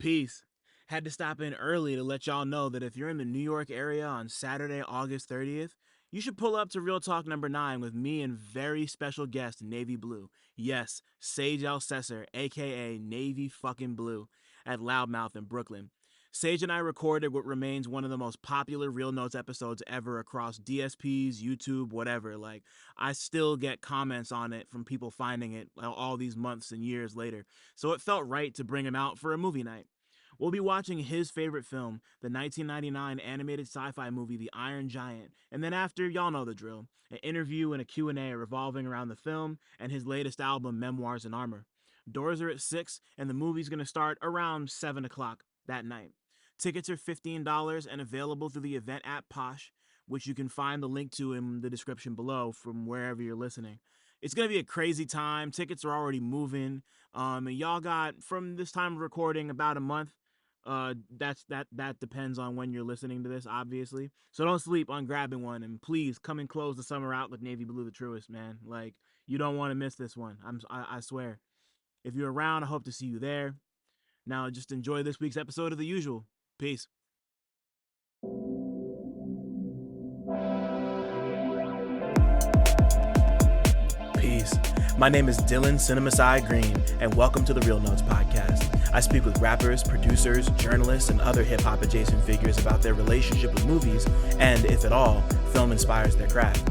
Peace. Had to stop in early to let y'all know that if you're in the New York area on Saturday, August 30th, you should pull up to Real Talk number 9 with me and very special guest, Navy Blue. Yes, Sage Alcessor, aka Navy fucking Blue, at Loudmouth in Brooklyn. Sage and I recorded what remains one of the most popular Real Notes episodes ever across DSPs, YouTube, whatever. Like, I still get comments on it from people finding it all these months and years later. So it felt right to bring him out for a movie night. We'll be watching his favorite film, the 1999 animated sci-fi movie The Iron Giant, and then after, y'all know the drill, an interview and a Q&A revolving around the film and his latest album, Memoirs in Armor. Doors are at 6, and the movie's going to start around 7 o'clock that night. Tickets are $15 and available through the event app Posh, which you can find the link to in the description below from wherever you're listening. It's going to be a crazy time. Tickets are already moving. And y'all got, from this time of recording, about a month. That depends on when you're listening to this, obviously. So don't sleep on grabbing one, and please come and close the summer out with Navy Blue the Truest, man. Like, you don't want to miss this one. I swear. If you're around, I hope to see you there. Now, just enjoy this week's episode of The Usual. Peace. Peace. My name is Dylan CineMasai Green, and welcome to the Real Notes podcast. I speak with rappers, producers, journalists, and other hip-hop adjacent figures about their relationship with movies, and, if at all, film inspires their craft.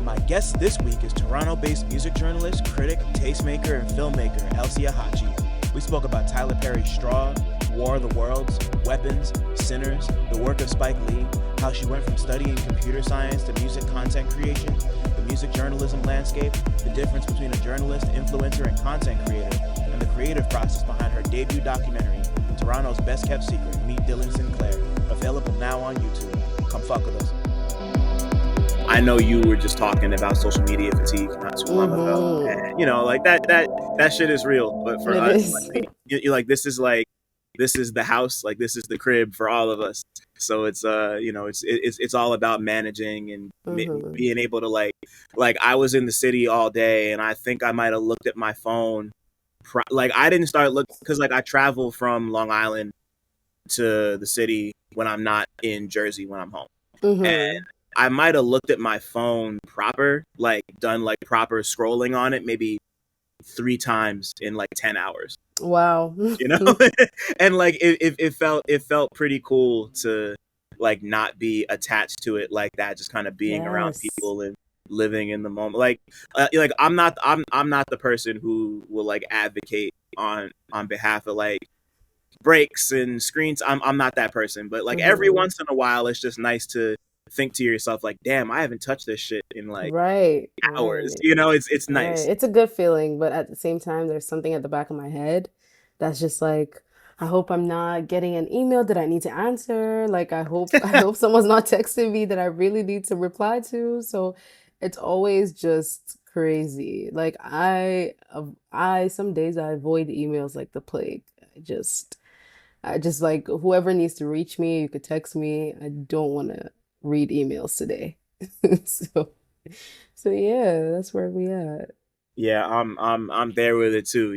My guest this week is Toronto-based music journalist, critic, tastemaker, and filmmaker Elsie Ahachi. We spoke about Tyler Perry's Straw, War of the Worlds, Weapons, Sinners, the work of Spike Lee, how she went from studying computer science to music content creation, the music journalism landscape, the difference between a journalist, influencer, and content creator, and the creative process behind her debut documentary, Toronto's Best Kept Secret, Meet Dylan Sinclair, available now on YouTube. Come fuck with us. I know you were just talking about social media fatigue not too long ago, and like that shit is real. But for It us, is. this is the house, like this is the crib for all of us. So it's it's all about managing and being able to like I was in the city all day, and I think I might have looked at my phone. I didn't start looking because I travel from Long Island to the city when I'm not in Jersey when I'm home. And I might have looked at my phone proper, done proper scrolling on it maybe 3 times in 10 hours. Wow. And it felt pretty cool to not be attached to it like that, just kind of being around people and living in the moment. I'm not the person who will advocate on behalf of breaks and screens. I'm not that person, but every once in a while it's just nice to think to yourself damn, I haven't touched this shit in hours. It's nice. Right. It's a good feeling, but at the same time, there's something at the back of my head that's just I hope I'm not getting an email that I need to answer. I hope someone's not texting me that I really need to reply to. So it's always just crazy. I some days I avoid emails like the plague. I just whoever needs to reach me, you could text me. I don't want to read emails today. So so yeah, that's where we at. Yeah, I'm there with it too.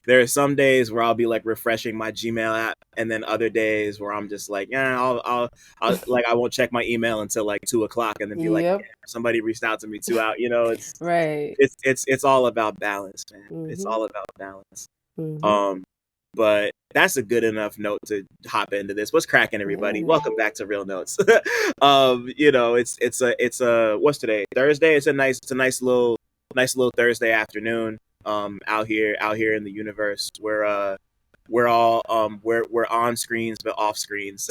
There are some days where I'll be refreshing my Gmail app, and then other days where I'm just yeah, I'll I won't check my email until 2 o'clock, and then be Yep. yeah, somebody reached out to me 2 hours. It's Right. it's all about balance, man. It's Mm-hmm. all about balance. Mm-hmm. Um, but that's a good enough note to hop into this. What's cracking, everybody? Yeah. Welcome back to Real Notes. It's what's today? Thursday. It's a nice little Thursday afternoon. Out here in the universe, we're all we're on screens but off screens.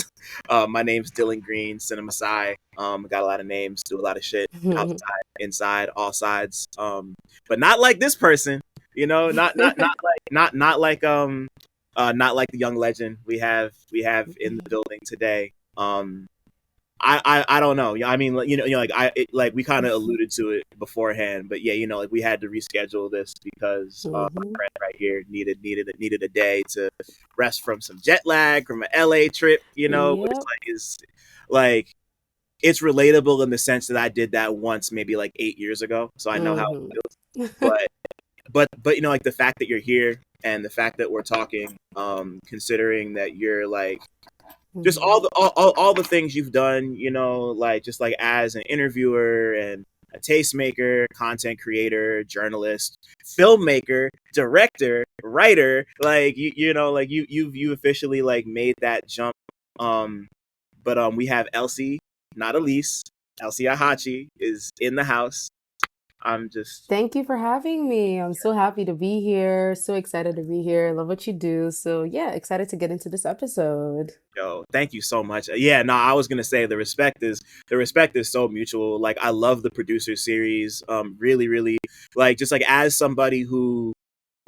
My name's Dylan Green, CineMasai. Got a lot of names, do a lot of shit outside, inside, all sides. But not like this person. Not like the young legend we have in the building today. I don't know. I mean, we kind of alluded to it beforehand, but yeah, we had to reschedule this because my Mm-hmm. friend right here needed a day to rest from some jet lag from an LA trip. Which Yep. is like it's relatable in the sense that I did that once, maybe 8 years ago, so I know how it Mm-hmm. feels. But but like the fact that you're here and the fact that we're talking, considering that you're like just all Mhm. the all the things you've done, like just like as an interviewer and a tastemaker, content creator, journalist, filmmaker, director, writer, like like you officially like made that jump. Um, but we have Elsie, not Elise. Elsie Ahachi is in the house. I'm just Thank you for having me. I'm so happy to be here. So excited to be here. Love what you do. So, yeah, excited to get into this episode. Yo, thank you so much. Yeah, no, I was gonna say the respect is so mutual. Like I love the producer series. Really, really like just like as somebody who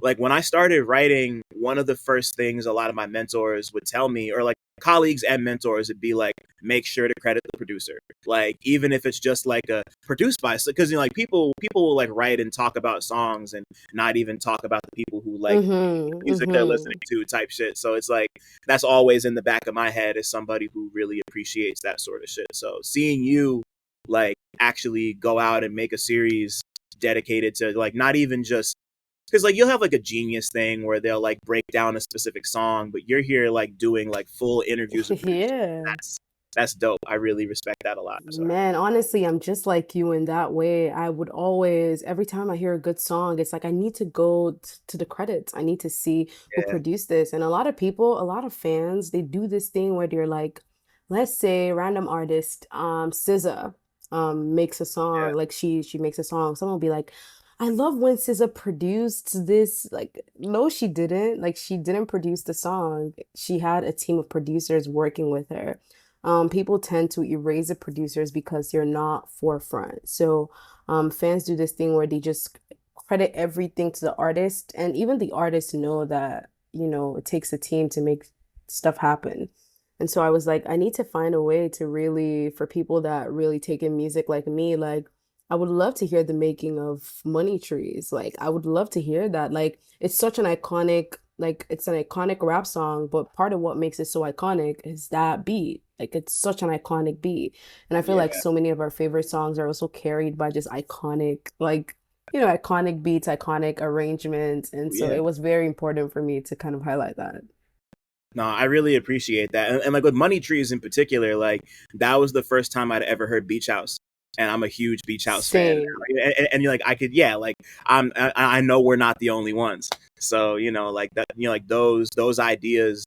like when I started writing, one of the first things a lot of my mentors would tell me, or like colleagues and mentors, would be like, make sure to credit the producer. Like even if it's just like a produced by, because like people will like write and talk about songs and not even talk about the people who like Mm-hmm. music they're listening Mm-hmm. to type shit. So it's like that's always in the back of my head as somebody who really appreciates that sort of shit. So seeing you like actually go out and make a series dedicated to like not even just because like you'll have like a genius thing where they'll like break down a specific song, but you're here like doing like full interviews with producers. Yeah. That's dope. I really respect that a lot. So Man, honestly, I'm just like you in that way. I would always, every time I hear a good song, it's like I need to go to the credits. I need to see who yeah, produced this. And a lot of people, a lot of fans, they do this thing where they're like, let's say random artist, SZA, makes a yeah, song, like she makes a song. Someone will be like, I love when SZA produced this. Like, no, she didn't. Like, she didn't produce the song. She had a team of producers working with her. People tend to erase the producers because they're not forefront. So fans do this thing where they just credit everything to the artist, and even the artists know that, it takes a team to make stuff happen. And so I was like, I need to find a way to really, for people that really take in music like me, like, I would love to hear the making of Money Trees. Like, I would love to hear that. Like, it's such an iconic, like, it's an iconic rap song, but part of what makes it so iconic is that beat. Like, it's such an iconic beat. And I feel like yeah, so many of our favorite songs are also carried by just iconic, like, iconic beats, iconic arrangements. And so yeah. it was very important for me to kind of highlight that. No, I really appreciate that, and like with Money Trees in particular, like that was the first time I'd ever heard Beach House, and I'm a huge Beach House fan. Same. And you're like, I could, yeah, like I know we're not the only ones. So like that, like those ideas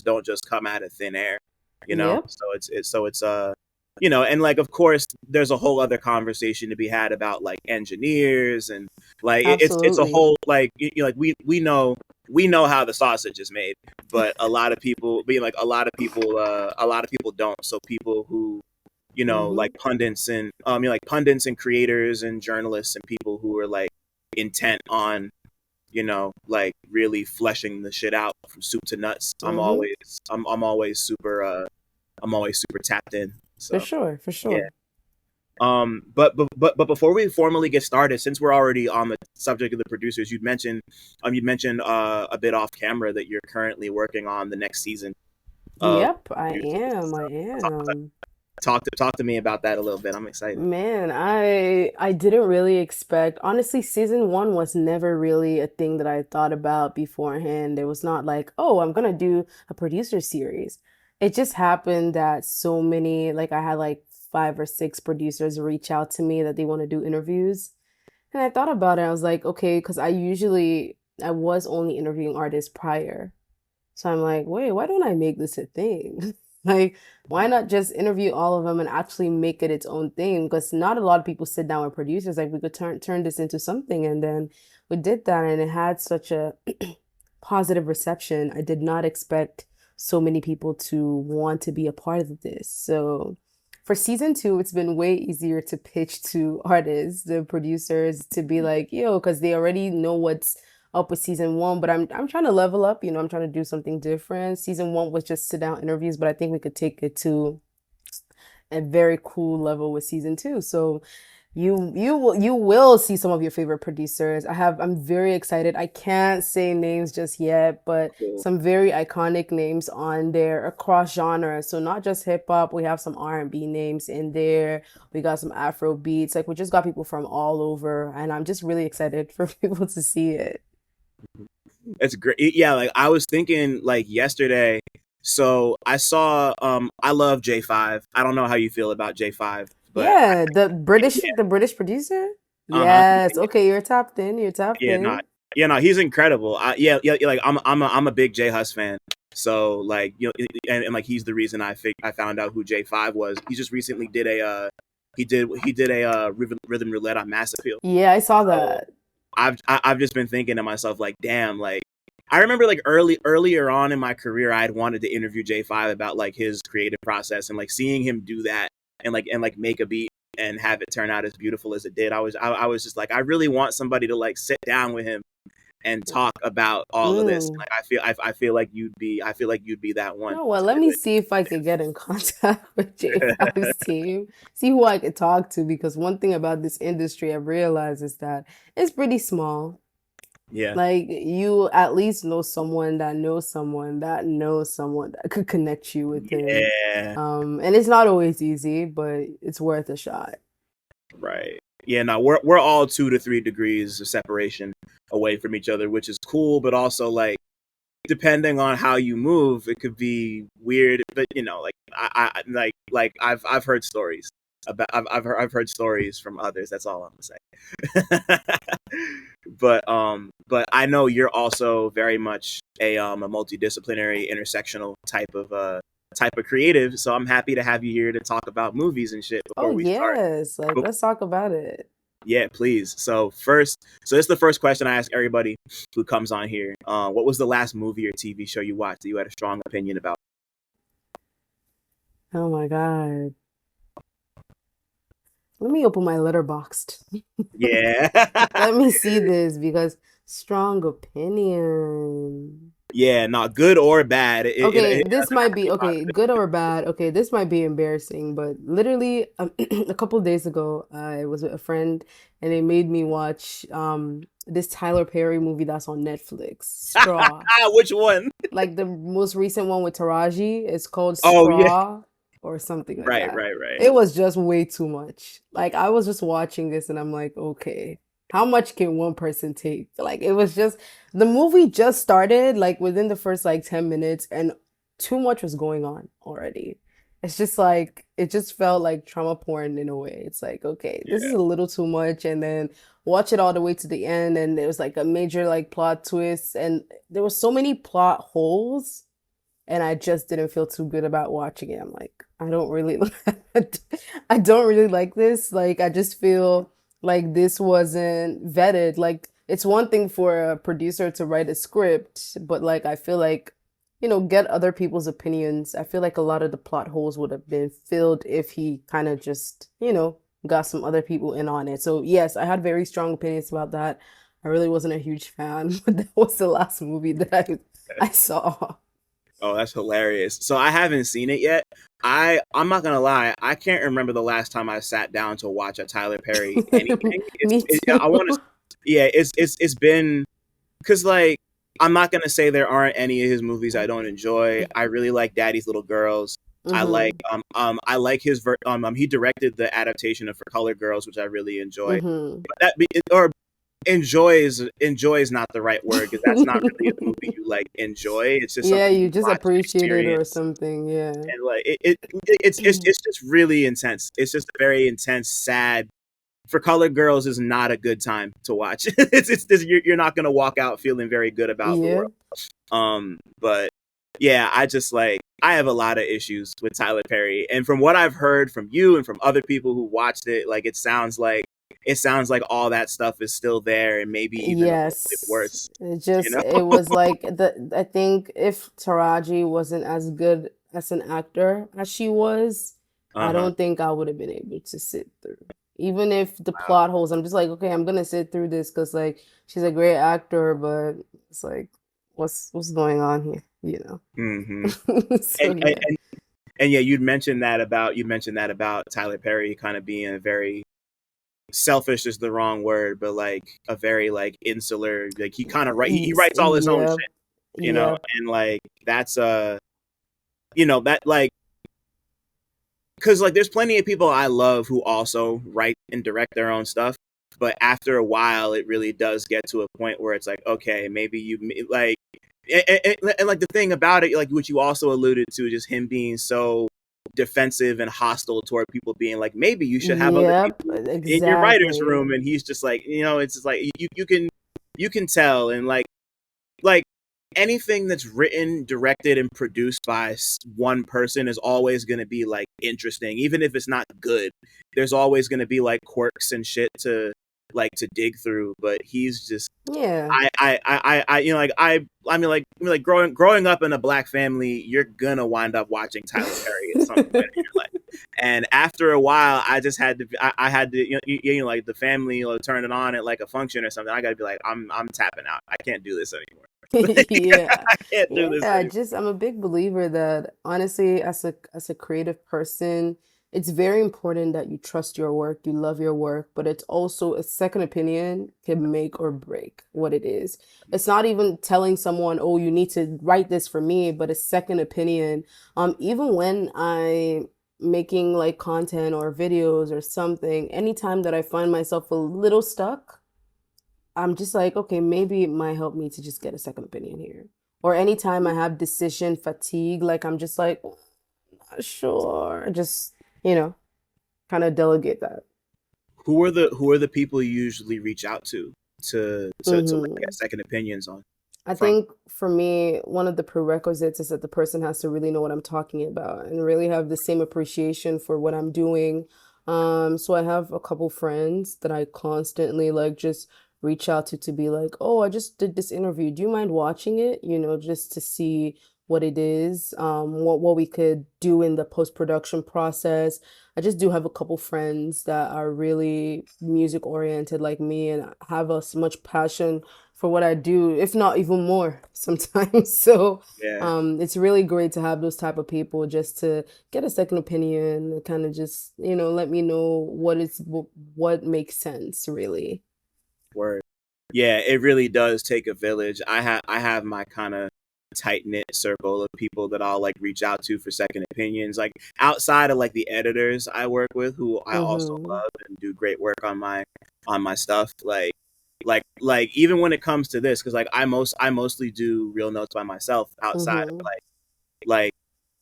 don't just come out of thin air, Yep. So and like of course there's a whole other conversation to be had about like engineers and like it's a Absolutely. whole like like we know how the sausage is made, but a lot of people being like a lot of people don't. So people who Mm-hmm. like pundits and creators and journalists and people who are like intent on like really fleshing the shit out from soup to nuts. Mm-hmm. I'm always super tapped in. For So sure. For yeah. sure. But before we formally get started, since we're already on the subject of the producers, you mentioned a bit off camera that you're currently working on the next season of Yep, I producers. am. I So am. talk to me about that a little bit. I'm excited. Man, I didn't really expect. Honestly, season one was never really a thing that I thought about beforehand. It was not like, oh, I'm gonna do a producer series. It just happened that so many, like I had like five or six producers reach out to me that they want to do interviews. And I thought about it. I was like, okay, because I was only interviewing artists prior. So I'm like, wait, why don't I make this a thing? Like, why not just interview all of them and actually make it its own thing? Because not a lot of people sit down with producers. Like, we could turn this into something, and then we did that, and it had such a positive reception. I did not expect so many people to want to be a part of this. So for season two, it's been way easier to pitch to artists, the producers, to be like, yo, because they already know what's up with season one, but I'm trying to level up, I'm trying to do something different. Season one was just sit down interviews, but I think we could take it to a very cool level with season two. So you will see some of your favorite producers. I'm very excited. I can't say names just yet, but Cool. some very iconic names on there across genres. So not just hip hop, we have some R&B names in there. We got some Afro beats. Like we just got people from all over, and I'm just really excited for people to see it. It's great. Yeah, like I was thinking like yesterday. So I saw I love J5. I don't know how you feel about J5, but Yeah, yeah, the British producer. uh-huh. Yes. Okay, you're tapped in. You're tapped Yeah, no. in. Yeah, no, he's incredible. Yeah, like I'm a big J Hus fan. So like, and like he's the reason I found out who J5 was. He just recently did a he did a rhythm roulette on Mass Appeal. Yeah, I saw So that. I've just been thinking to myself like, damn, like I remember like earlier on in my career, I had wanted to interview J5 about like his creative process and like seeing him do that and make a beat and have it turn out as beautiful as it did. I was just like, I really want somebody to like sit down with him and talk about all of this. Mm. Like I feel like you'd be that one Oh, well, to let do me it. see if I could get in contact with J5's team, see who I could talk to, because one thing about this industry I've realized is that it's pretty small. Yeah, Like you at least know someone that knows someone that knows someone that could connect you with him. yeah, And it's not always easy, but it's worth a shot. right. Yeah, no, we're all 2 to 3 degrees of separation away from each other, which is cool, but also like depending on how you move, it could be weird. But like I've heard stories about I've heard stories from others. That's all I'm gonna say. But I know you're also very much a multidisciplinary, intersectional type of creative. So I'm happy to have you here to talk about movies and shit Oh before we start. yes, like let's talk about it. Yeah, please. So this is the first question I ask everybody who comes on here. What was the last movie or TV show you watched that you had a strong opinion about? Oh my God. Let me open my letterboxd. Yeah, Let me see this because strong opinion. yeah, not good or bad. Okay, It this doesn't have might to be be okay, positive. good or bad. Okay, this might be embarrassing, but literally a couple days ago, I was with a friend and they made me watch this Tyler Perry movie that's on Netflix, Straw. Which one? Like the most recent one with Taraji, it's called Oh yeah, Straw or something like right, that. right, right. It was just way too much. Like I was just watching this and I'm like, okay, how much can one person take? Like it was just the movie just started like within the first like 10 minutes and too much was going on already. It's just like it just felt like trauma porn in a way. It's like, okay, this is Yeah, a little too much and then watch it all the way to the end and there was like a major like plot twist and there were so many plot holes and I just didn't feel too good about watching it. I'm like, I don't really I don't really like this. Like I just feel like this wasn't vetted. Like it's one thing for a producer to write a script, but like I feel like get other people's opinions. I feel like a lot of the plot holes would have been filled if he kind of just, got some other people in on it. So yes, I had very strong opinions about that. I really wasn't a huge fan, but that was the last movie that I saw. oh, that's hilarious. So I haven't seen it yet. I'm not gonna lie, I can't remember the last time I sat down to watch a Tyler Perry anything. Me I want to, too. yeah, it's been because like I'm not gonna say there aren't any of his movies I don't enjoy. I really like Daddy's Little Girls. Mm-hmm. I like he directed the adaptation of For Color Girls, which I really enjoy. Mm-hmm. But or enjoy is not the right word because that's not really a movie you like enjoy. It's just Yeah, something you you just watch and appreciate it or experience, something. Yeah. and like it's just really intense. It's just a very intense, sad. For Colored Girls is not a good time to watch. You're not gonna walk out feeling very good about the Yeah. world. But yeah, I just like I have a lot of issues with Tyler Perry, and from what I've heard from you and from other people who watched it, like it sounds like all that stuff is still there, and maybe even a little bit Yes. worse. You It know? was like I think if Taraji wasn't as good as an actor as she was, I Uh huh. don't think I would have been able to sit through. Even if the plot holes, I'm just like, okay, I'm gonna sit through this because like she's a great actor, but it's like, what's going on here, Mm-hmm. So And, and yeah. and and yeah, you mentioned that about Tyler Perry kind of being a very selfish is the wrong word, but like a very like insular, like he kind of he writes all his own Yep. shit, you know, Yep. and like that's that like because like there's plenty of people I love who also write and direct their own stuff, but after a while it really does get to a point where it's like, okay, maybe you like and like the thing about it, like what you also alluded to, just him being so defensive and hostile toward people being like, maybe you should have other Yep. people in your writer's Exactly. room, and he's just like, it's just like you can tell, and like anything that's written, directed, and produced by one person is always going to be like interesting, even if it's not good. There's always going to be like quirks and shit to dig through. But he's just Yeah. like I mean, like growing up in a black family, you're gonna wind up watching Tyler Perry at some point in your life. And after a while, I just had to, I had to, like the family, turn it on at like a function or something. I got to be like, I'm tapping out. I can't do this anymore. Yeah. I can't do this Yeah, anymore. just I'm a big believer that honestly as a creative person, it's very important that you trust your work, you love your work, but it's also a second opinion can make or break what it is. It's not even telling someone, "Oh, you need to write this for me," but a second opinion. Even when I making like content or videos or something, anytime that I find myself a little stuck, I'm just like, okay, maybe it might help me to just get a second opinion here. Or anytime I have decision fatigue, like I'm just like, "Oh, not sure. Just, you know, kind of delegate that. Who are the people you usually reach out to like get Hmm. second opinions on I from? think for me, one of the prerequisites is that the person has to really know what I'm talking about and really have the same appreciation for what I'm doing. So I have a couple friends that I constantly like just reach out to be like, oh, I just did this interview. Do you mind watching it? Just to see what it is, what we could do in the post-production process. I just do have a couple friends that are really music oriented like me and have as much passion for what I do, if not even more sometimes. So Yeah, it's really great to have those type of people just to get a second opinion, kind of just, let me know what makes sense really. word. Yeah, it really does take a village. I have my kind of tight knit circle of people that I'll like reach out to for second opinions. Like outside of like the editors I work with, who I also Mm-hmm. love and do great work on my stuff. Like even when it comes to this, because like I mostly do real notes by myself outside of Mm-hmm. like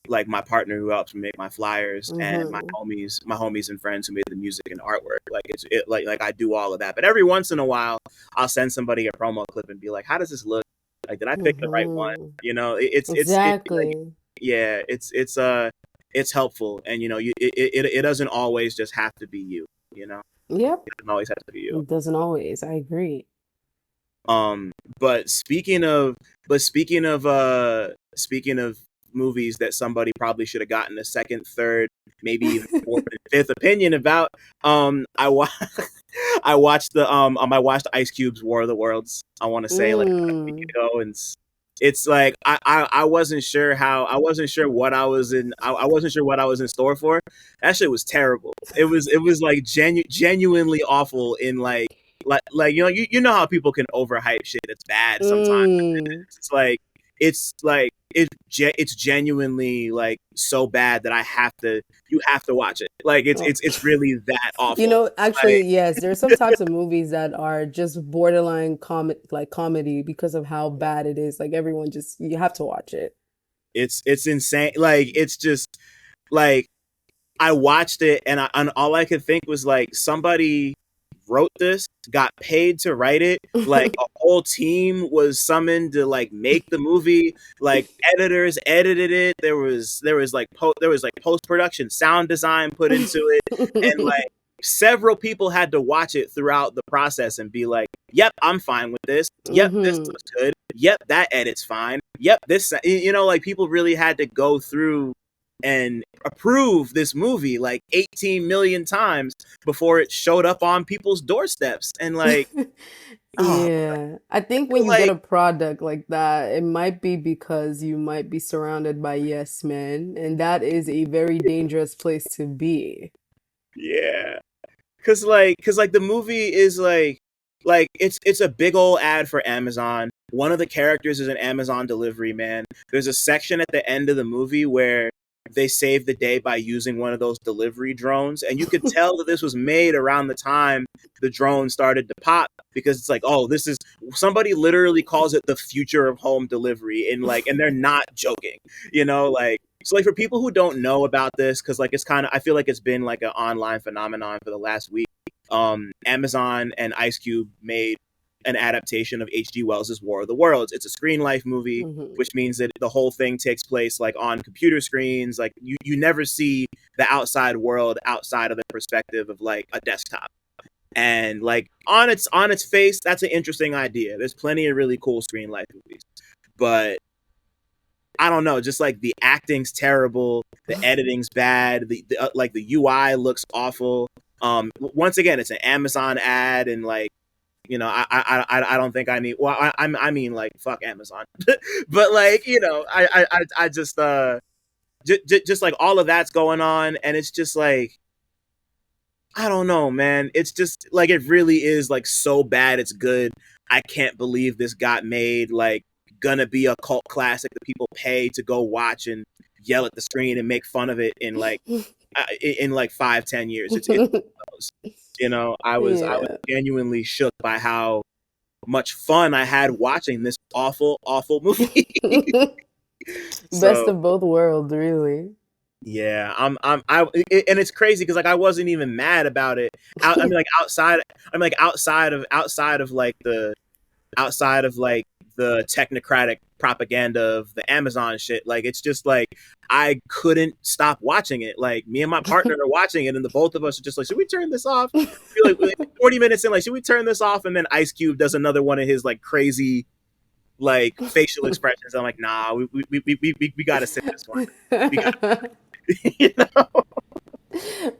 like my partner who helps me make my flyers and my Mm-hmm. homies and friends who made the music and artwork. Like like I do all of that. But every once in a while, I'll send somebody a promo clip and be like, "How does this look? Like, did I pick the right one?" Mm-hmm. It's like Exactly. yeah, it's helpful, and it doesn't always just have to be you. Yep. It doesn't always have to be you. It doesn't always. I agree. Um, but speaking of movies that somebody probably should have gotten a second, third, maybe even fourth and fifth opinion about, I watched Ice Cube's War of the Worlds. I want to say like about a week Mm. ago, and it's like I wasn't sure I wasn't sure what I was in store for. That shit was terrible. It was like genuinely awful in like you know how people can overhype shit that's bad sometimes. Mm. It's genuinely like so bad that you have to watch it. Like Oh. it's really that awful. Actually, Like yes, there are some types of movies that are just borderline comedy because of how bad it is. Like everyone just you have to watch it. it's insane. Like it's just like I watched it and all I could think was like somebody wrote this, got paid to write it, like a whole team was summoned to like make the movie, like editors edited it. There was like post-production sound design put into it, and like several people had to watch it throughout the process and be like, "Yep, I'm fine with this. Yep, this Hmm. looks good. Yep, that edit's fine. Yep, this like people really had to go through and approve this movie like 18 million times before it showed up on people's doorsteps. And like, oh, Yeah. I I think when feel you get like, a product like that, it might be because you might be surrounded by yes men, and that is a very dangerous place to be. yeah, cause like the movie is like it's a big old ad for Amazon. One of the characters is an Amazon delivery man. There's a section at the end of the movie where they save the day by using one of those delivery drones, and you could tell that this was made around the time the drone started to pop, because it's like, oh, this is, somebody literally calls it the future of home delivery, and they're not joking, like, so like for people who don't know about this, because like it's kind of, I feel like it's been like an online phenomenon for the last week. Amazon and Ice Cube made an adaptation of H.G. Wells's War of the Worlds. It's a screen life movie, Hmm. which means that the whole thing takes place like on computer screens. Like you never see the outside world outside of the perspective of like a desktop. And like on its face, that's an interesting idea. There's plenty of really cool screen life movies, but I don't know, just like the acting's terrible, the editing's bad, the like the UI looks awful. Once again, it's an Amazon ad, and like, I don't think I need. Well, I mean, like, fuck Amazon, but like, I just just like all of that's going on, and it's just like, I don't know, man. It's just like, it really is like so bad it's good. I can't believe this got made. Like, gonna be a cult classic that people pay to go watch and yell at the screen and make fun of it in like in like 5-10 years. It's I was Yeah. genuinely shook by how much fun I had watching this awful awful movie. Best So of both worlds, really. yeah, and it's crazy because like I wasn't even mad about it. I mean, like outside of like the technocratic propaganda of the Amazon shit. Like, it's just like I couldn't stop watching it. Like, me and my partner are watching it, and the both of us are just like, should we turn this off? We're like 40 minutes in, like, should we turn this off? And then Ice Cube does another one of his like crazy like facial expressions. I'm like, nah, we gotta sit this one. We got you know?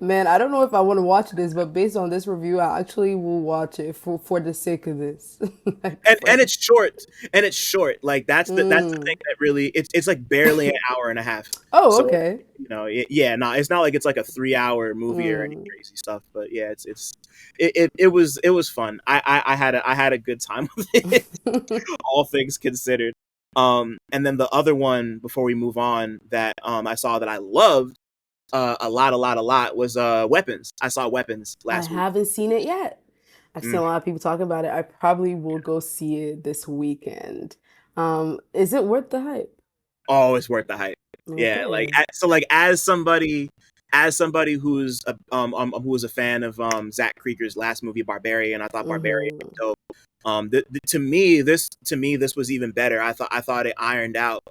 Man, I don't know if I want to watch this, but based on this review, I actually will watch it for the sake of this. Like And it's short. Like, that's the thing Mm. that really, it's like barely an hour and a half. Oh, So okay. yeah, no, it's not like it's like a 3 hour movie or any Mm. crazy stuff, but yeah, it was fun. I had a good time with it, all things considered. And then the other one before we move on that I saw that I loved a lot was Weapons. I saw Weapons I last week. haven't seen it yet. I've Mm. seen a lot of people talk about it. I probably will go see it this weekend. Is it worth the hype? Oh, it's worth the hype. Yeah, like, Okay. so like as somebody who was a fan of Zach Krieger's last movie Barbarian. I thought Barbarian was Mm-hmm. dope. To me this was even better. I thought it ironed out.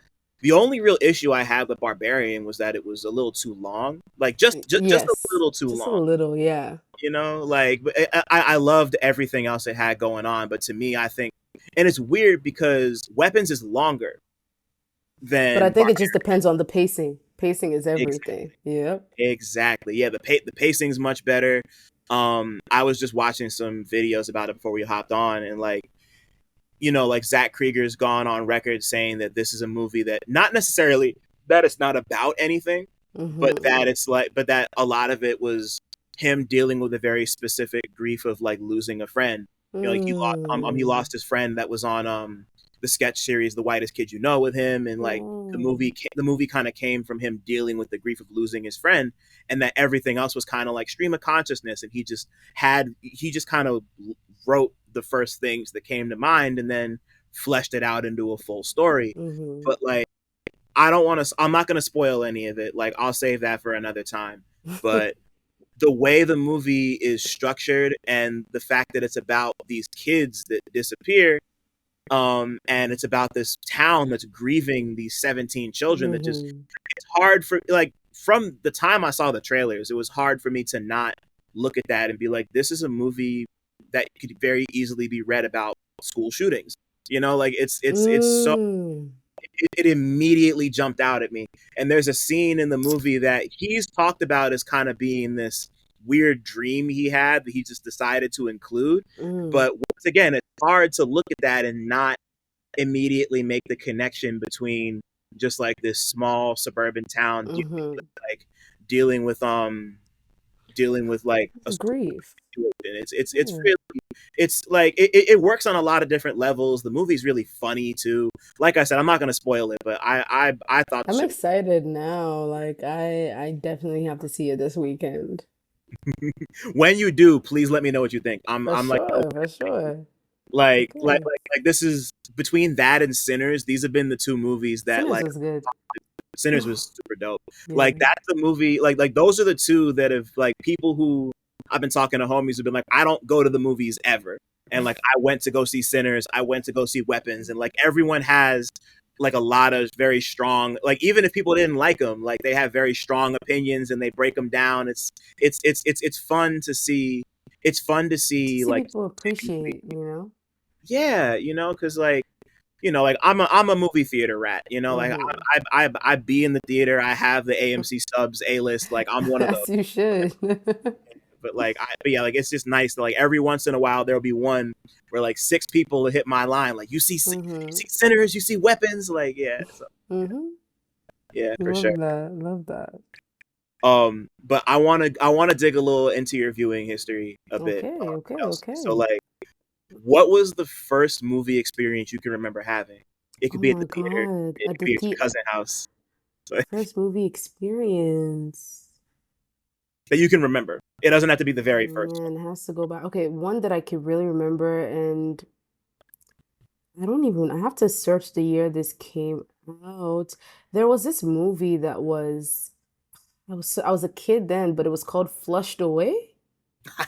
The only real issue I had with Barbarian was that it was a little too long. Like, just a Yes. little too Just a long. little, yeah. Like, but I loved everything else it had going on, but to me, I think, and it's weird because Weapons is longer But I than think it Barbarian. just depends on the pacing. Pacing is everything. Yep. Exactly. Yeah, the pacing's much better. I was just watching some videos about it before we hopped on, and like, like Zach Krieger's gone on record saying that this is a movie that, not necessarily that it's not about anything, Mm-hmm. but that a lot of it was him dealing with a very specific grief of like losing a friend. Like, he Mm. lost his friend that was on the sketch series The Whitest Kid You Know with him, and like Oh. the movie kind of came from him dealing with the grief of losing his friend, and that everything else was kind of like stream of consciousness, and he just kind of wrote the first things that came to mind and then fleshed it out into a full story. Mm-hmm. But like, I'm not going to spoil any of it. Like, I'll save that for another time. But the way the movie is structured, and the fact that it's about these kids that disappear, and it's about this town that's grieving these 17 children, that just, Mm-hmm. it's hard for, like, from the time I saw the trailers, it was hard for me to not look at that and be like, this is a movie that could very easily be read about school shootings. Like, it's so, Mm. it immediately jumped out at me. And there's a scene in the movie that he's talked about as kind of being this weird dream he had that he just decided to include. Mm. But once again, it's hard to look at that and not immediately make the connection between just like this small suburban town Mm-hmm. like dealing with dealing with like a school Grief. situation. It's Hmm. really it's like it works on a lot of different levels. The movie's really funny too. Like I said, I'm not gonna spoil it, but I thought the I'm shit excited now. Like I definitely have to see it this weekend. was, when you do, please let me know what you think. For I'm like sure, for sure. like like Okay. like like this is between that and Sinners. These have been the two movies that Sinners like was good. Sinners was super dope. Like Yeah. that's the movie. Like those are the two that have like people who I've been talking to homies who've been like, I don't go to the movies ever, and like I went to go see Sinners, I went to go see Weapons, and like everyone has like a lot of very strong like even if people didn't like them, like they have very strong opinions and they break them down. It's fun to see. It's fun to To see see like people appreciate, you know? yeah, because like like I'm a movie theater rat. Like Mm-hmm. I be in the theater. I have the AMC stubs A list. Like I'm one of those. As you should. But like but yeah, like it's just nice that like every once in a while there'll be one where like six people hit my line. Like you Mm-hmm. see Sinners, you see Weapons. Like yeah, so Mm-hmm. yeah for sure. Love that. Love that. But I wanna dig a little into your viewing history a bit. Okay, okay, Elsie. So okay. like, what was the first movie experience you can remember having? It Oh could be at my the theater. God. It At could the be at your cousin house. So, first movie experience. that you can remember. It doesn't have to be the very first one. Man, it has to go back. Okay, one that I could really remember, and I have to search the year this came out. There was this movie that was, I was a kid then, but it was called Flushed Away.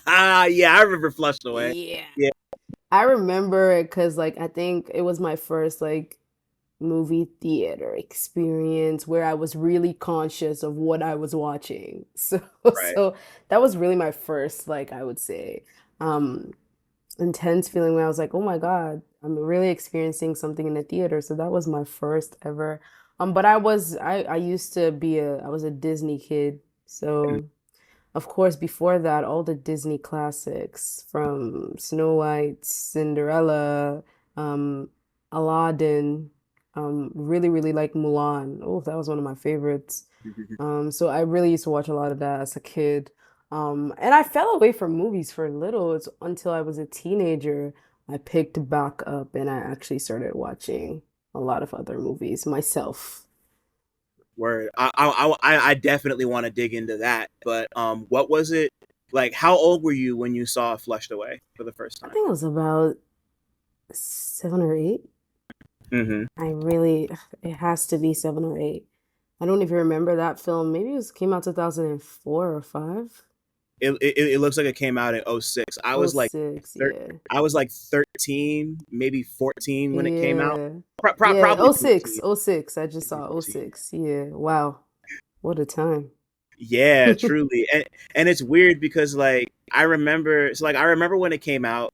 Ah, yeah, I remember Flushed Away. Yeah. Yeah, I remember it because, like, I think it was my first, like, movie theater experience where I was really conscious of what I was watching. So, right. so that was really my first, like, I would say, um, intense feeling where I was like, oh my God, I'm really experiencing something in the theater. So that was my first ever. But I used to be I was a Disney kid. So of course, before that, all the Disney classics from Snow White, Cinderella, um, Aladdin, really, really like Mulan. Oh, that was one of my favorites. So I really used to watch a lot of that as a kid. And I fell away from movies for a little. It's until I was a teenager, I picked back up and I actually started watching a lot of other movies myself. Word. I definitely want to dig into that. But what was it like? How old were you when you saw Flushed Away for the first I time? think it was about 7 or 8. Mm-hmm. I really, it has to be 7 or 8. I don't even remember that film. Maybe came out 2004 or 5. It looks like it came out in '06. Oh six, yeah. I was like 13, maybe 14 when it came out. Yeah. Yeah, Probably oh six, 14. oh six. I just Maybe saw oh 14. six. Yeah. Wow. What a time. Yeah, truly. And it's weird because like I remember when it came out.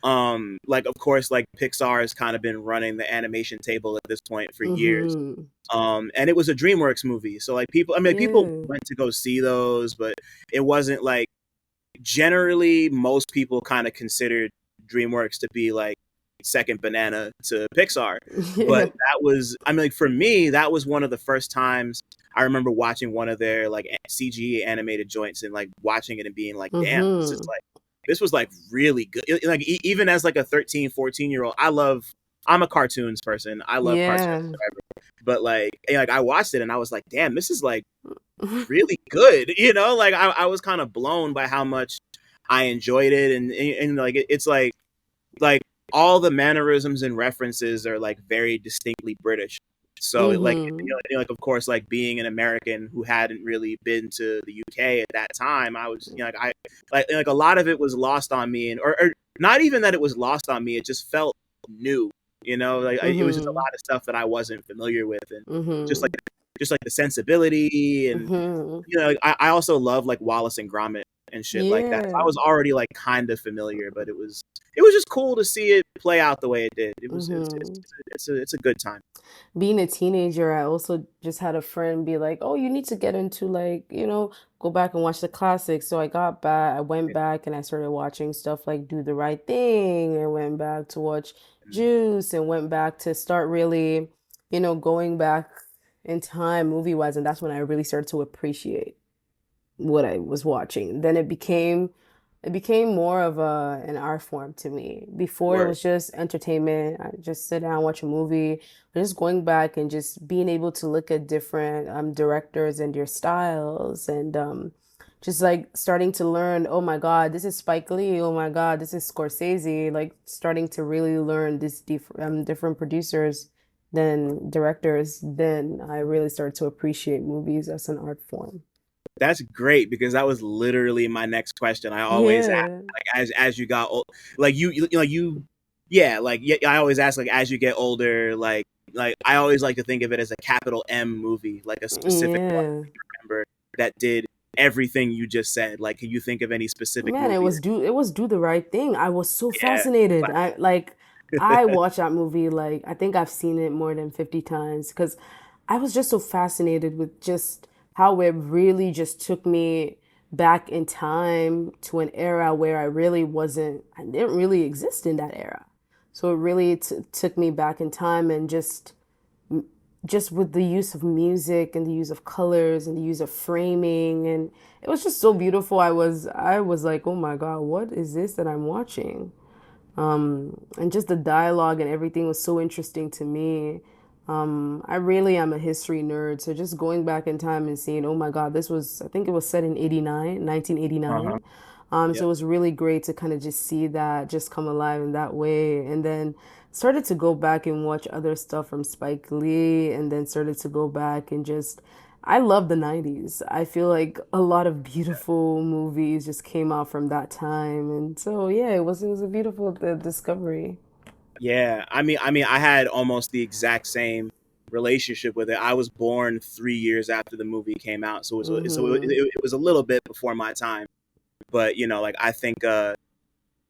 Like of course like Pixar has kind of been running the animation table at this point for years. Mm-hmm. And it was a DreamWorks movie. So like people, I mean, people Yeah. went to go see those, but it wasn't like generally most people kind of considered DreamWorks to be like second banana to Pixar. But Yeah. that was, I mean, like for me, that was one of the first times I remember watching one of their like CG animated joints and like watching it and being like, damn, Mm-hmm. this was like really good. Like even as like a 13, 14-year old, I'm a cartoons person. I love cartoons, Yeah. but like I watched it and I was like, damn, this is like really good. Like I was kind of blown by how much I enjoyed it, and like it's like all the mannerisms and references are like very distinctly British. So it like Mm-hmm. like of course like being an American who hadn't really been to the UK at that time, I was like I like a lot of it was lost on me, and or not even that it was lost on me, it just felt new. Like it was just a Mm-hmm. lot of stuff that I wasn't familiar with, and just like Mm-hmm. just like the sensibility and Mm-hmm. like, I also love like Wallace and Gromit and shit like that. So I Yeah. was already like kind of familiar, but it was just cool to see it play out the way it did. Mm-hmm. It's a good time. Being a teenager, I also just had a friend be like, "Oh, you need to get into like, go back and watch the classics." So I went back and I started watching stuff like Do the Right Thing. I went back to watch Juice and went back to start really, going back in time movie-wise, and that's when I really started to appreciate what I was watching. Then it became It became more of an art form to me. Before it Word. was just entertainment. I just sit down, watch a movie. But just going back and just being able to look at different directors and their styles and just like starting to learn, oh my God, this is Spike Lee. Oh my God, this is Scorsese. Like starting to really learn these different producers than directors, then I really started to appreciate movies as an art form. That's great because that was literally my next question. I always ask Yeah. like as you got old, like yeah, like yeah, I always ask like as you get older, like I always like to think of it as a capital M movie, like a specific one Yeah. that you remember that did everything you just said. Like, can you think of any specific Man, movie? it was Do the Right Thing. I was so Yeah, fascinated. I watched that movie like I think I've seen it more than 50 times because I was just so fascinated with just how it really just took me back in time to an era where I didn't really exist in that era. So it really took me back in time and just with the use of music and the use of colors and the use of framing, and it was just so beautiful. I was like, oh my God, what is this that I'm watching? And just the dialogue and everything was so interesting to me. I really am a history nerd, so just going back in time and seeing, oh my God, this was, I think it was set in 89, uh-huh. 1989. So Yep. it was really great to kind of just see that just come alive in that way. And then started to go back and watch other stuff from Spike Lee, and then started to go back and just, I love the 90s. I feel like a lot of beautiful movies just came out from that time. And so, yeah, it was a beautiful discovery. Yeah, I had almost the exact same relationship with it. I was born 3 years after the movie came out, Mm-hmm. it was a little bit before my time. But like I think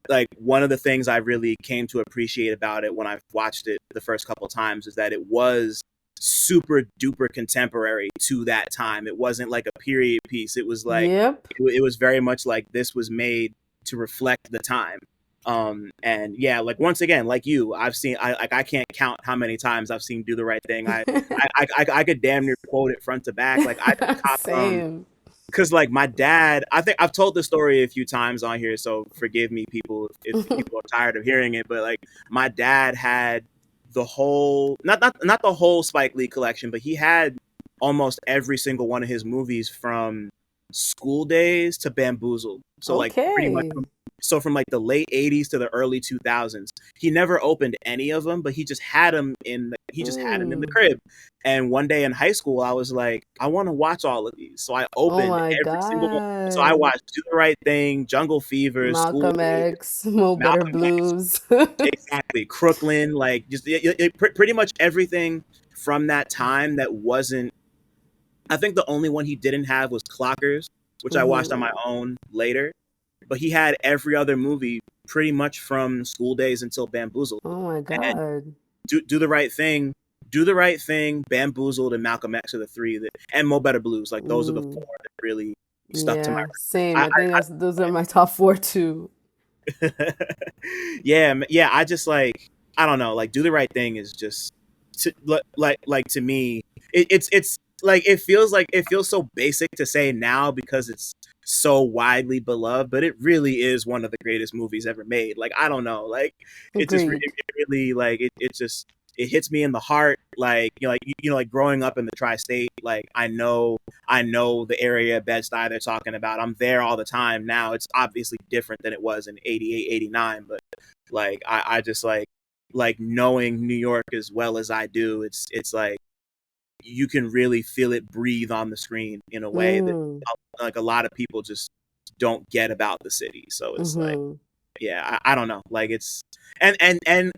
like one of the things I really came to appreciate about it when I watched it the first couple times is that it was super duper contemporary to that time. It wasn't like a period piece. It was like Yep. it was very much like this was made to reflect the time. And yeah, like once again, like you, I can't count how many times I've seen Do the Right Thing. I could damn near quote it front to back. Like I just cop Same. because like my dad, I think I've told this story a few times on here, so forgive me people if people are tired of hearing it, but like my dad had the whole not the whole Spike Lee collection, but he had almost every single one of his movies from School Days to Bamboozled. So like pretty much Okay. from like the late 80s to the early 2000s. He never opened any of them, but he just had them in the Mm. crib. And one day in high school, I was like, I want to watch all of these. So I Oh opened my every single one. So I God. watched Do the Right Thing, Jungle Fever, School Malcolm Days, X, Mo Better Malcolm X, Blues. exactly, Crooklyn, like just pretty much everything from that time that wasn't. I think the only one he didn't have was Clockers, which I watched on my Hmm. own later. But he had every other movie pretty much from School Days until Bamboozled. Oh my And God. do the right thing, do the right thing, Bamboozled, and Malcolm X are the three that, and Mo Better Blues. Like those are the four Mm. that really stuck to my Yeah, same. I, I think that's those are my top four too. yeah, yeah. I just like I don't know. Like, do the right thing is just like to me. It's like it feels so basic to say now because it's so widely beloved, but it really is one of the greatest movies ever made. Like I don't know, like Agreed. it really like it just it hits me in the heart. Like like growing up in the tri-state, like I know the area of Bed-Stuy they're talking about. I'm there all the time now. It's obviously different than it was in 88, 89, but like I just like knowing New York as well as I do, it's like you can really feel it breathe on the screen in a way that Mm. like a lot of people just don't get about the city. So it's like Hmm. yeah, I don't know. Like it's and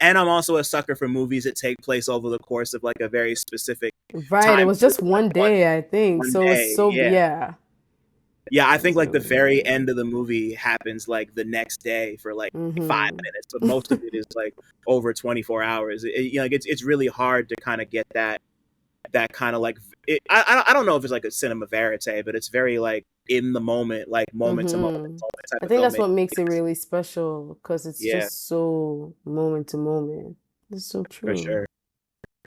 I'm also a sucker for movies that take place over the course of like a very specific Right. It time was period, just like one day, I think. one So it's day. so Yeah. yeah. Yeah, I think like the very So, end of the movie happens like the next day for like five mm-hmm. minutes, but most of it is like over 24 hours. Like it's really hard to kind of get that kind of like I don't know if it's like a cinema verite, but it's very like in the moment, like moment to Mm-hmm. moment type I of think that's filmmaking. what makes it really special because it's Yeah, just so moment to moment. It's so for true. sure.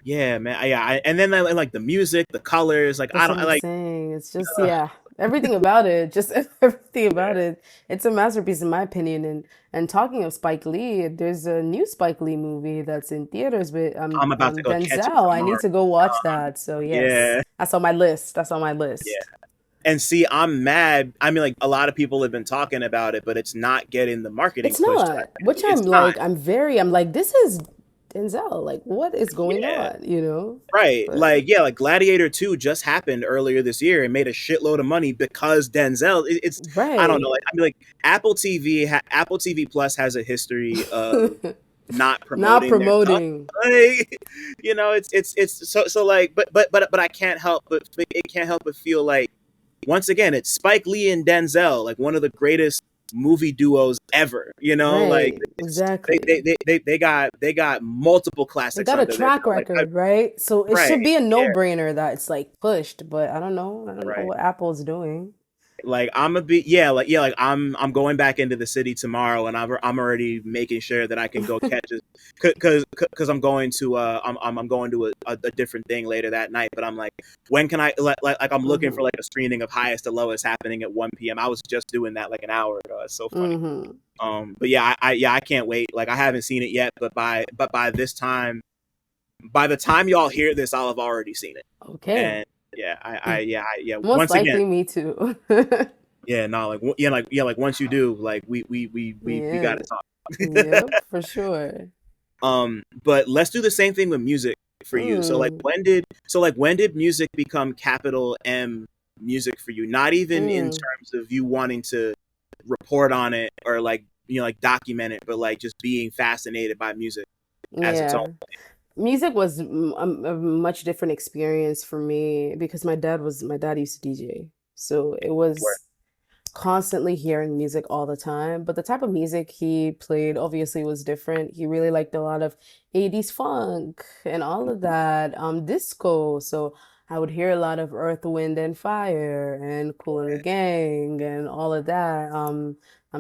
Yeah, man. And then like the music, the colors, like I That's what don't I'm like. saying. It's just, yeah. Everything about it, just everything about Yeah. it. It's a masterpiece in my opinion. And talking of Spike Lee, there's a new Spike Lee movie that's in theaters with I'm about to go catch it Denzel. I need tomorrow. to go watch that. So yes, Yeah. that's on my list. That's on my Yeah. list. And see, I'm mad. I mean, like a lot of people have been talking about it, but it's not getting the marketing It's push that not, which it's not. I'm like, this is Denzel. Like, what is going Yeah. on? You know? Right. But Like, yeah, like Gladiator 2 just happened earlier this year and made a shitload of money because Denzel. It's I don't know. right. Like, I mean, like Apple TV Plus has a history of not Not promoting their stuff. promoting. Like, it's so like, but I can't help but it can't help but feel like once again it's Spike Lee and Denzel, like one of the greatest movie duos ever. Like Right. Exactly. they got multiple They classics got a under their track belt. Like record, right? So it right, should be a yeah, no-brainer that it's like pushed, but I don't know. I don't know right. what Apple's doing. Like I'm a bit yeah like I'm going back into the city tomorrow and I'm already making sure that I can go catch it because I'm going to I'm going to a different thing later that night, but I'm like when can I like I'm looking for Mm-hmm. like a screening of Highest to Lowest happening at 1 p.m. I was just doing that like an hour ago. It's so funny. Mm-hmm. But yeah, I can't wait. Like I haven't seen it yet, but by this time, by the time y'all hear this, I'll have already seen it. Okay. And yeah, yeah. Most Once again, likely me too. yeah, no, like once you do, like we Yeah. gotta talk. Yep, for sure. But let's do the same thing with music for you. So like Mm. when did music become capital M music for you? Not even in Mm. terms of you wanting to report on it or like like document it, but like just being fascinated by music as its own Yeah. Music was a much different experience for me because my dad used to DJ. So it work. was constantly hearing music all the time, but the type of music he played obviously was different. He really liked a lot of 80s funk and all of that, disco. So I would hear a lot of Earth, Wind and Fire and Kool and the Gang and all of that.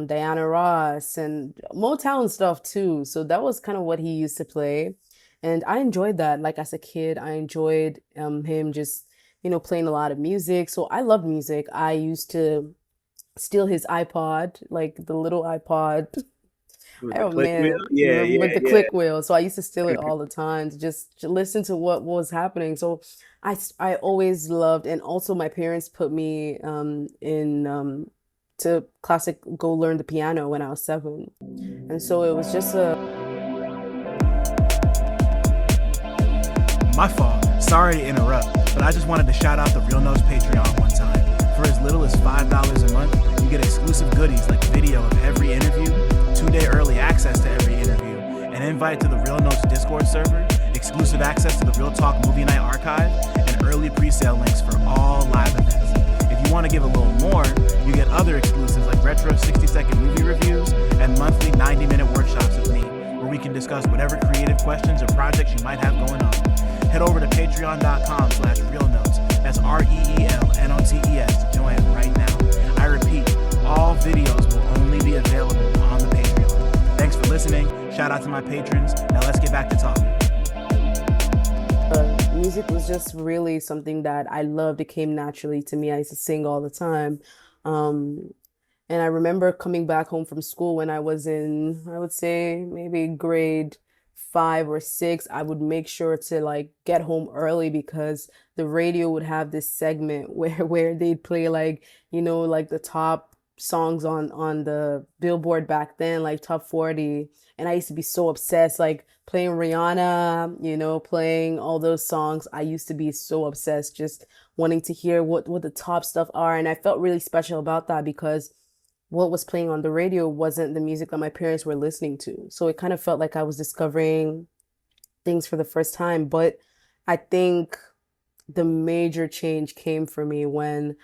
Diana Ross and Motown stuff too. So that was kind of what he used to play. And I enjoyed that. Like as a kid, I enjoyed him just, playing a lot of music. So I loved music. I used to steal his iPod, like the little iPod. With the Oh click wheel. man, you Yeah, remember with yeah, the yeah. click wheel? So I used to steal it all the time to just to listen to what was happening. So I always loved, and also my parents put me in to classic go learn the piano when I was 7, and so it was just a My fault. Sorry to interrupt, but I just wanted to shout out the Real Notes Patreon one time. For as little as $5 a month, you get exclusive goodies like video of every interview, 2-day early access to every interview, an invite to the Real Notes Discord server, exclusive access to the Real Talk Movie Night archive, and early pre-sale links for all live events. If you want to give a little more, you get other exclusives like retro 60-second movie reviews and monthly 90-minute workshops with me, where we can discuss whatever creative questions or projects you might have going on. Head over to patreon.com/realnotes. That's REELNOTES to join right now. I repeat, all videos will only be available on the Patreon. Thanks for listening. Shout out to my patrons. Now let's get back to talking. music was just really something that I loved. It came naturally to me. I used to sing all the time. Um, And I remember coming back home from school when I was in, I would say maybe grade 5 or 6. I would make sure to like get home early because the radio would have this segment where they'd play like, like the top songs on the Billboard back then, like top 40. And I used to be so obsessed, like playing Rihanna, playing all those songs. I used to be so obsessed, just wanting to hear what the top stuff are. And I felt really special about that because what was playing on the radio wasn't the music that my parents were listening to. So it kind of felt like I was discovering things for the first time. But I think the major change came for me when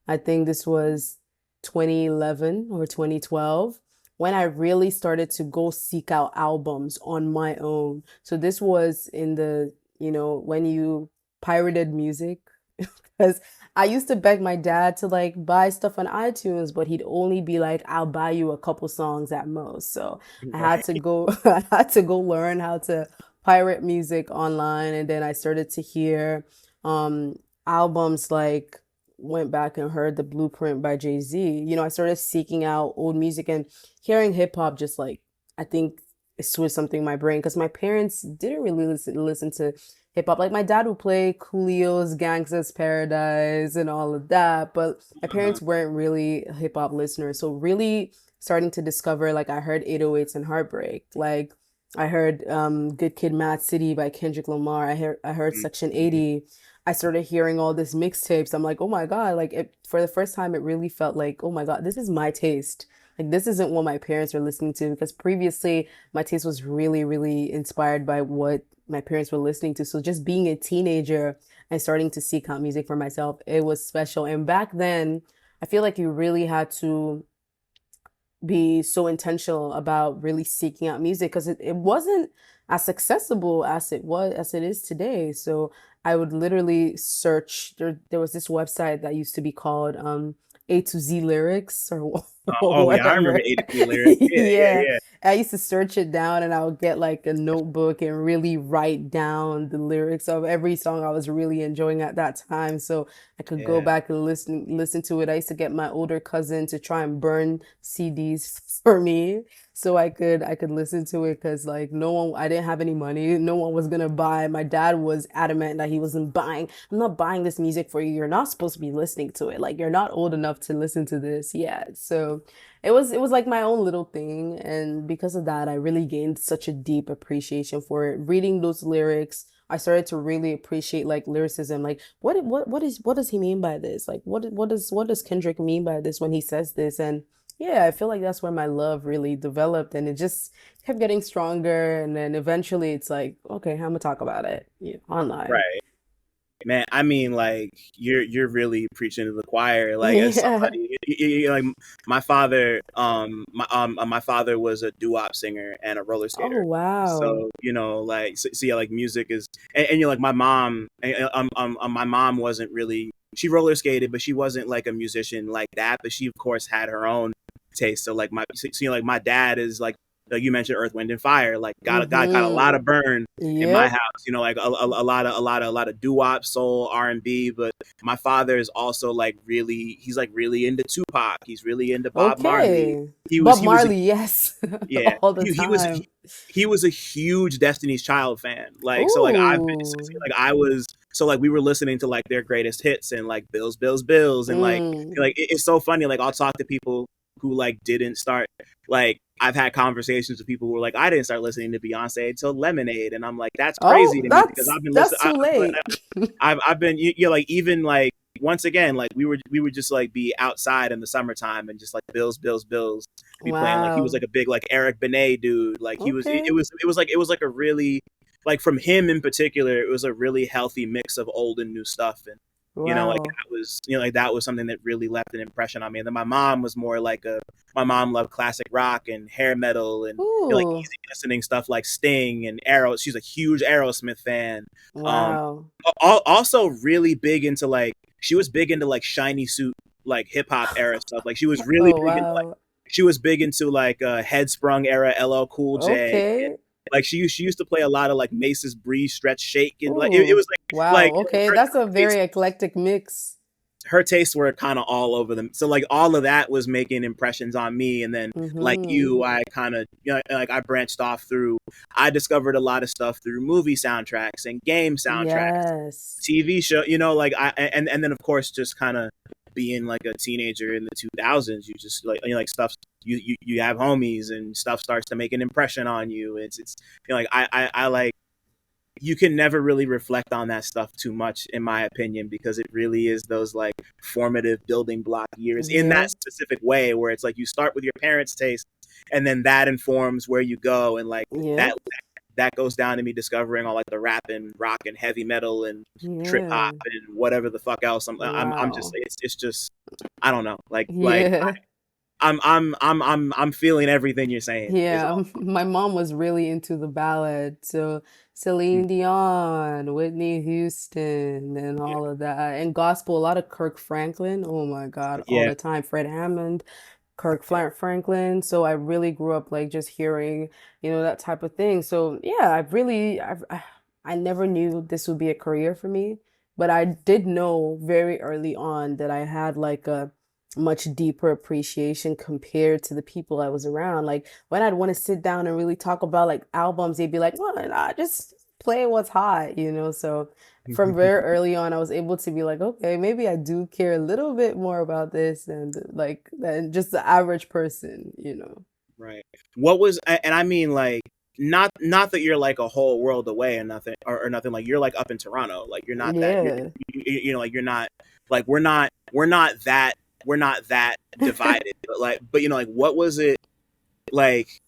I think this was 2011 or 2012 when I really started to go seek out albums on my own. So this was in the, when you pirated music, because I used to beg my dad to like buy stuff on iTunes, but he'd only be like, I'll buy you a couple songs at most. So I had to Right. go, I had to go learn how to pirate music online. And then I started to hear albums like went back and heard the Blueprint by Jay-Z, I started seeking out old music and hearing hip hop just like I think it switched something in my brain because my parents didn't really listen to hip hop. Like my dad would play Coolio's Gangsta's Paradise and all of that, but my Uh-huh. parents weren't really hip hop listeners. So really starting to discover like I heard 808s and Heartbreak. Like I heard Good Kid Mad City by Kendrick Lamar. I heard Section Mhm. 80. I started hearing all this mixtapes. I'm like, "Oh my God." Like for the first time it really felt like, "Oh my God, this is my taste." Like this isn't what my parents were listening to because previously my taste was really, really inspired by what my parents were listening to. So just being a teenager and starting to seek out music for myself, it was special. And back then, I feel like you really had to be so intentional about really seeking out music because it wasn't as accessible as it is today. So I would literally search there was this website that used to be called A to Z lyrics or or Oh yeah, I remember whatever. 83 lyrics. Yeah, yeah, Yeah. yeah, I used to search it down and I would get like a notebook and really write down the lyrics of every song I was really enjoying at that time. So I could go yeah. back and listen to it. I used to get my older cousin to try and burn CDs for me so I could listen to it because like no one I didn't have any money. No one was gonna buy. My dad was adamant that he wasn't buying. I'm not buying this music for you. You're not supposed to be listening to it. Like you're not old enough to listen to this yet. So it was like my own little thing and because of that I really gained such a deep appreciation for it. Reading those lyrics I started to really appreciate like lyricism. Like what does he mean by this? Like what does Kendrick mean by this when he says this? And yeah, I feel like that's where my love really developed and it just kept getting stronger and then eventually it's like, okay, I'm gonna talk about it, online. Right. Man, I mean, like you're really preaching to the choir. Like as Yeah. somebody, like my father was a doo-wop singer and a roller Oh skater. wow. So like yeah, like music is, and like my mom, my mom wasn't really, she roller skated, but she wasn't like a musician like that. But she of course had her own taste. So like like my dad is like you mentioned Earth, Wind and Fire, like got a lot Mm-hmm. of burn in my Yep. house, like a lot of doo-wop, soul, R&B. But my father is also like really, he's like really into Tupac. He's really into Bob Marley. Okay. He was Bob he was a Marley, yes. Yeah, All the he was time. he was a huge Destiny's Child fan. Like so, like I've been Ooh. like I was so like we were listening to like their greatest hits and like Bills, Bills, Bills, and Mm. it's so funny. Like I'll talk to people who like didn't start, like I've had conversations with people who were like, I didn't start listening to Beyonce until Lemonade, and I'm like, that's crazy Oh, to me because that's I've been listening. that's too late. I've been like even like once again like we would just like be outside in the summertime and just like Bills, Bills, Bills be playing. Like he was Wow. like a big like Eric Benet dude. Like he was Okay. it was like a really, like from him in particular, it was a really healthy mix of old and new stuff. And like Wow. that was like that was something that really left an impression on me. And then my mom was more like a my mom loved classic rock and hair metal and like Ooh. easy listening stuff like Sting and Arrow. She's a huge Aerosmith fan. Um, Wow. Also really big into like, she was big into like shiny suit, like hip hop era stuff. Like she was really Oh, big into like, wow. she was big into like Headsprung era LL Cool J. And, Okay. like she used to play a lot of like Mace's Breeze, Stretch, Shake, and like it Ooh. was Wow. like Okay. her That's a taste very eclectic mix. her tastes were kind of all over them. So like all of that was making impressions on me. And then like Mm-hmm. you, I kind of, like I branched off through, I discovered a lot of stuff through movie soundtracks and game soundtracks, Yes. TV show, like and then of course just kind of being like a teenager in the 2000s, you just like, like stuff, you have homies and stuff starts to make an impression on you. It's like I like, you can never really reflect on that stuff too much in my opinion, because it really is those like formative building block years in that Yep. specific way where it's like you start with your parents' taste and then that informs where you go. And like that Yep. that goes down to me discovering all like the rap and rock and heavy metal and trip hop Yeah. and whatever the fuck else. I'm just, Wow. it's just, I don't know, like Yeah. I'm feeling everything you're saying is Yeah, all. my mom was really into the ballad. So Celine Dion, Whitney Houston, and all of that. And gospel, a lot of Kirk Franklin. Oh my God, all Yeah, the time. Fred Hammond, Kirk yeah. Franklin. So I really grew up like just hearing, that type of thing. So yeah, I never knew this would be a career for me. But I did know very early on that I had like a much deeper appreciation compared to the people I was around. Like when I'd want to sit down and really talk about like albums, they'd be like, "Well, nah, just play what's hot," you know? So from very early on, I was able to be like, okay, maybe I do care a little bit more about this than just the average person, you know? Right. What was, and I mean, like, not that you're like a whole world away and nothing, or nothing, like you're like up in Toronto, like you're not that you're Yeah. you know, like you're not, like we're not that divided, but like, but you know, like what was it like,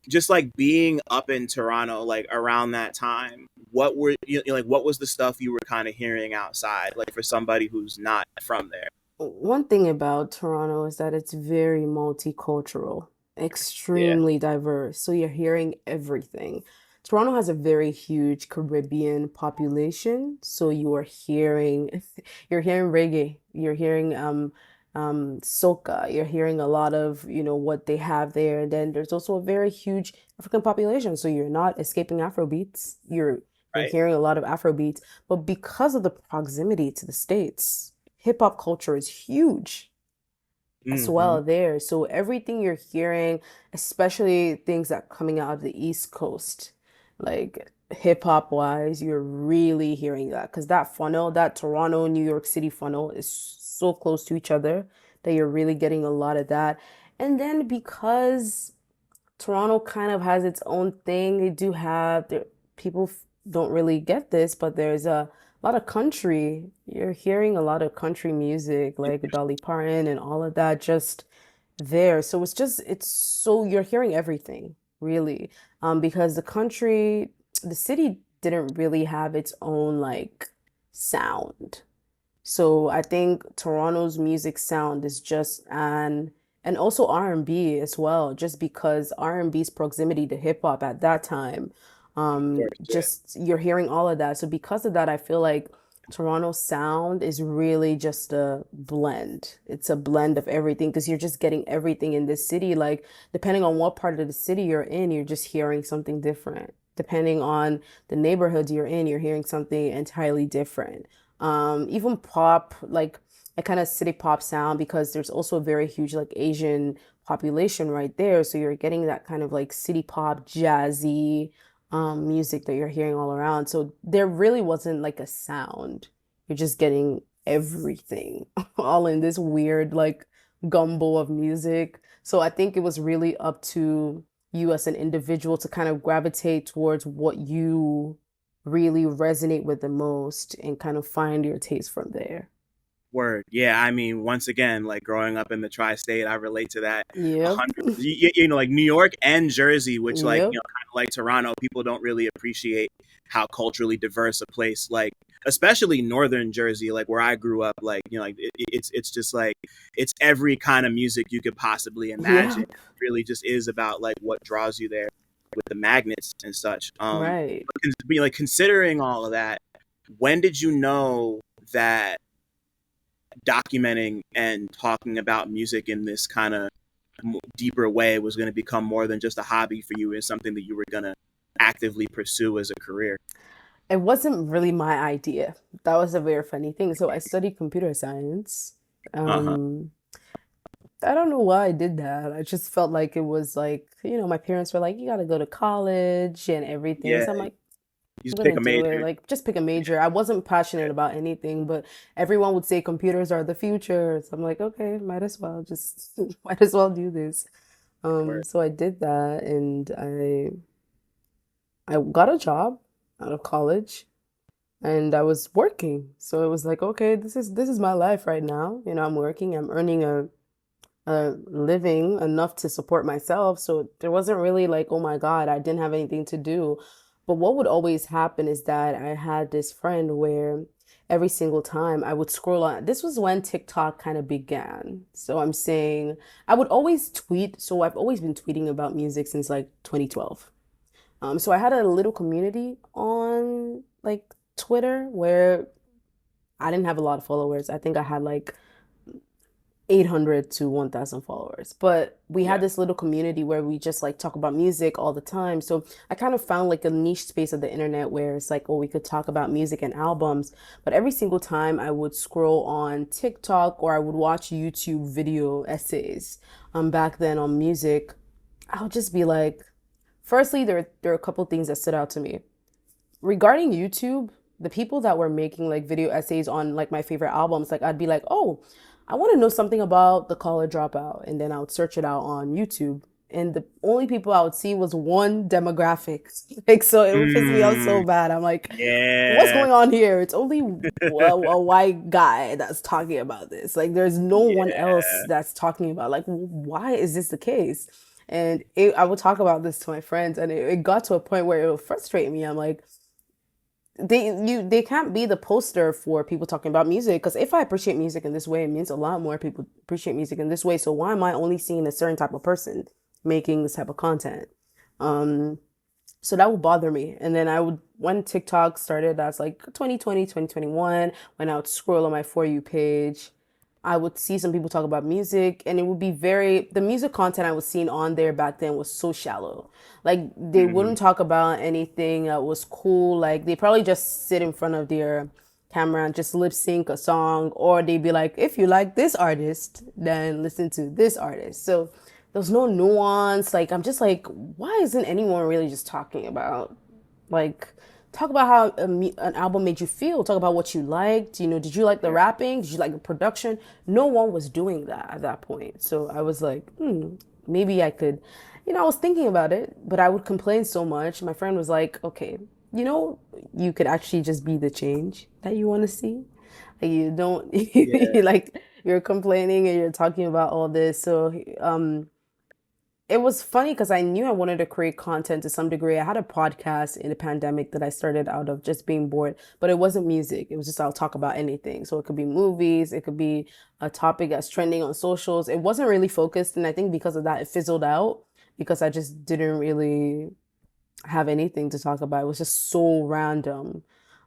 just like being up in Toronto like around that time? What were you know, like what was the stuff you were kind of hearing outside, like for somebody who's not from there? One thing about Toronto is that it's very multicultural, Yeah. extremely diverse. So you're hearing everything. Toronto has a very huge Caribbean population, so you are hearing you're hearing reggae, you're hearing soca, you're hearing a lot of, you know, what they have there. And then there's also a very huge African population, so you're not escaping Afrobeats. You're Right. hearing a lot of Afrobeats, but because of the proximity to the States, hip hop culture is huge as Mm-hmm. well there. So everything you're hearing, especially things that coming out of the East Coast, like hip hop wise, you're really hearing that because that funnel, that Toronto, New York City funnel is so close to each other that you're really getting a lot of that. And then because Toronto kind of has its own thing. They do have there people don't really get this, but there's a lot of country. You're hearing a lot of country music like Dolly Parton and all of that just there. So it's so you're hearing everything really. Because the city didn't really have its own like sound. So I think Toronto's music sound is just and also R&B as well, just because R&B's proximity to hip hop at that time, Of course. Yeah. just you're hearing all of that. So because of that, I feel like Toronto's sound is really just a blend. It's a blend of everything because you're just getting everything in this city. Like depending on what part of the city you're in, you're just hearing something different. Depending on the neighborhoods you're in, you're hearing something entirely different. Even pop, like a kind of city pop sound, because there's also a very huge like Asian population right there. So you're getting that kind of like city pop, jazzy music that you're hearing all around. So there really wasn't like a sound. You're just getting everything all in this weird like gumbo of music. So I think it was really up to you as an individual to kind of gravitate towards what you really resonate with the most and kind of find your taste from there. Word. Yeah, I mean, once again, like growing up in the tri-state, I relate to that a Yep. hundred. You know, like New York and Jersey, which like you Yep. know, kind of like Toronto, people don't really appreciate how culturally diverse a place, like especially northern Jersey, like where I grew up. Like you know, like it's just like it's every kind of music you could possibly imagine. Yep. It really just is about like what draws you there with the magnets and such. Right. But like considering all of that, when did you know that documenting and talking about music in this kind of deeper way was going to become more than just a hobby for you and something that you were going to actively pursue as a career? It wasn't really my idea. That was a very funny thing. So I studied computer science. Uh-huh. Um, I don't know why I did that. I just felt like it was like, you know, my parents were like, you got to go to college and everything. Yeah, So I'm like, you I'm just pick gonna a do it. major. Like, just pick a major. I wasn't passionate about anything, but everyone would say computers are the future. So I'm like, okay, might as well just might as well do this. Word. So I did that, and I got a job out of college, and I was working. So it was like, okay, this is my life right now. You know, I'm working. I'm earning a living enough to support myself. So there wasn't really like, oh my God, I didn't have anything to do. But what would always happen is that I had this friend where every single time I would scroll on, this was when TikTok kind of began. So I'm saying I would always tweet. So I've always been tweeting about music since like 2012. So I had a little community on like Twitter where I didn't have a lot of followers. I think I had like 800 to 1000 followers. But we had Yeah. this little community where we just like talk about music all the time. So I kind of found like a niche space of the internet where it's like, oh, we could talk about music and albums. But every single time I would scroll on TikTok or I would watch YouTube video essays back then on music, I would just be like, firstly, there are a couple things that stood out to me. Regarding YouTube, the people that were making like video essays on like my favorite albums, like I'd be like, oh, I want to know something about the College Dropout, and then I would search it out on YouTube. And the only people I would see was one demographic. Like, so it would piss me off so Mm, bad. I'm like, what's yeah. going on here? It's only a white guy that's talking about this. Like, there's no one else Yeah. that's talking about, like, why is this the case? And I would talk about this to my friends, and it got to a point where it would frustrate me. I'm like, they can't be the poster for people talking about music, because if I appreciate music in this way, it means a lot more people appreciate music in this way. So why am I only seeing a certain type of person making this type of content? Um, so that would bother me. And then I would, when TikTok started, that's like 2020, 2021, when I would scroll on my For You page, I would see some people talk about music, and it would be the music content I was seeing on there back then was so shallow. Like, they Hmm. wouldn't talk about anything that was cool. Like, they probably just sit in front of their camera and just lip sync a song, or they'd be like, if you like this artist, then listen to this artist. So there's no nuance. Like, I'm just like, why isn't anyone really just talking about, like, talk about how an album made you feel. Talk about what you liked. You know, did you like the Yeah. rapping? Did you like the production? No one was doing that at that point. So I was like, maybe I could, I was thinking about it, but I would complain so much. My friend was like, okay, you could actually just be the change that you want to see. Like, you don't, Yeah. like, you're complaining and you're talking about all this. So, it was funny because I knew I wanted to create content to some degree. I had a podcast in the pandemic that I started out of just being bored, but it wasn't music. It was just I'll talk about anything. So it could be movies, it could be a topic that's trending on socials. It wasn't really focused, and I think because of that, it fizzled out because I just didn't really have anything to talk about. It was just so random.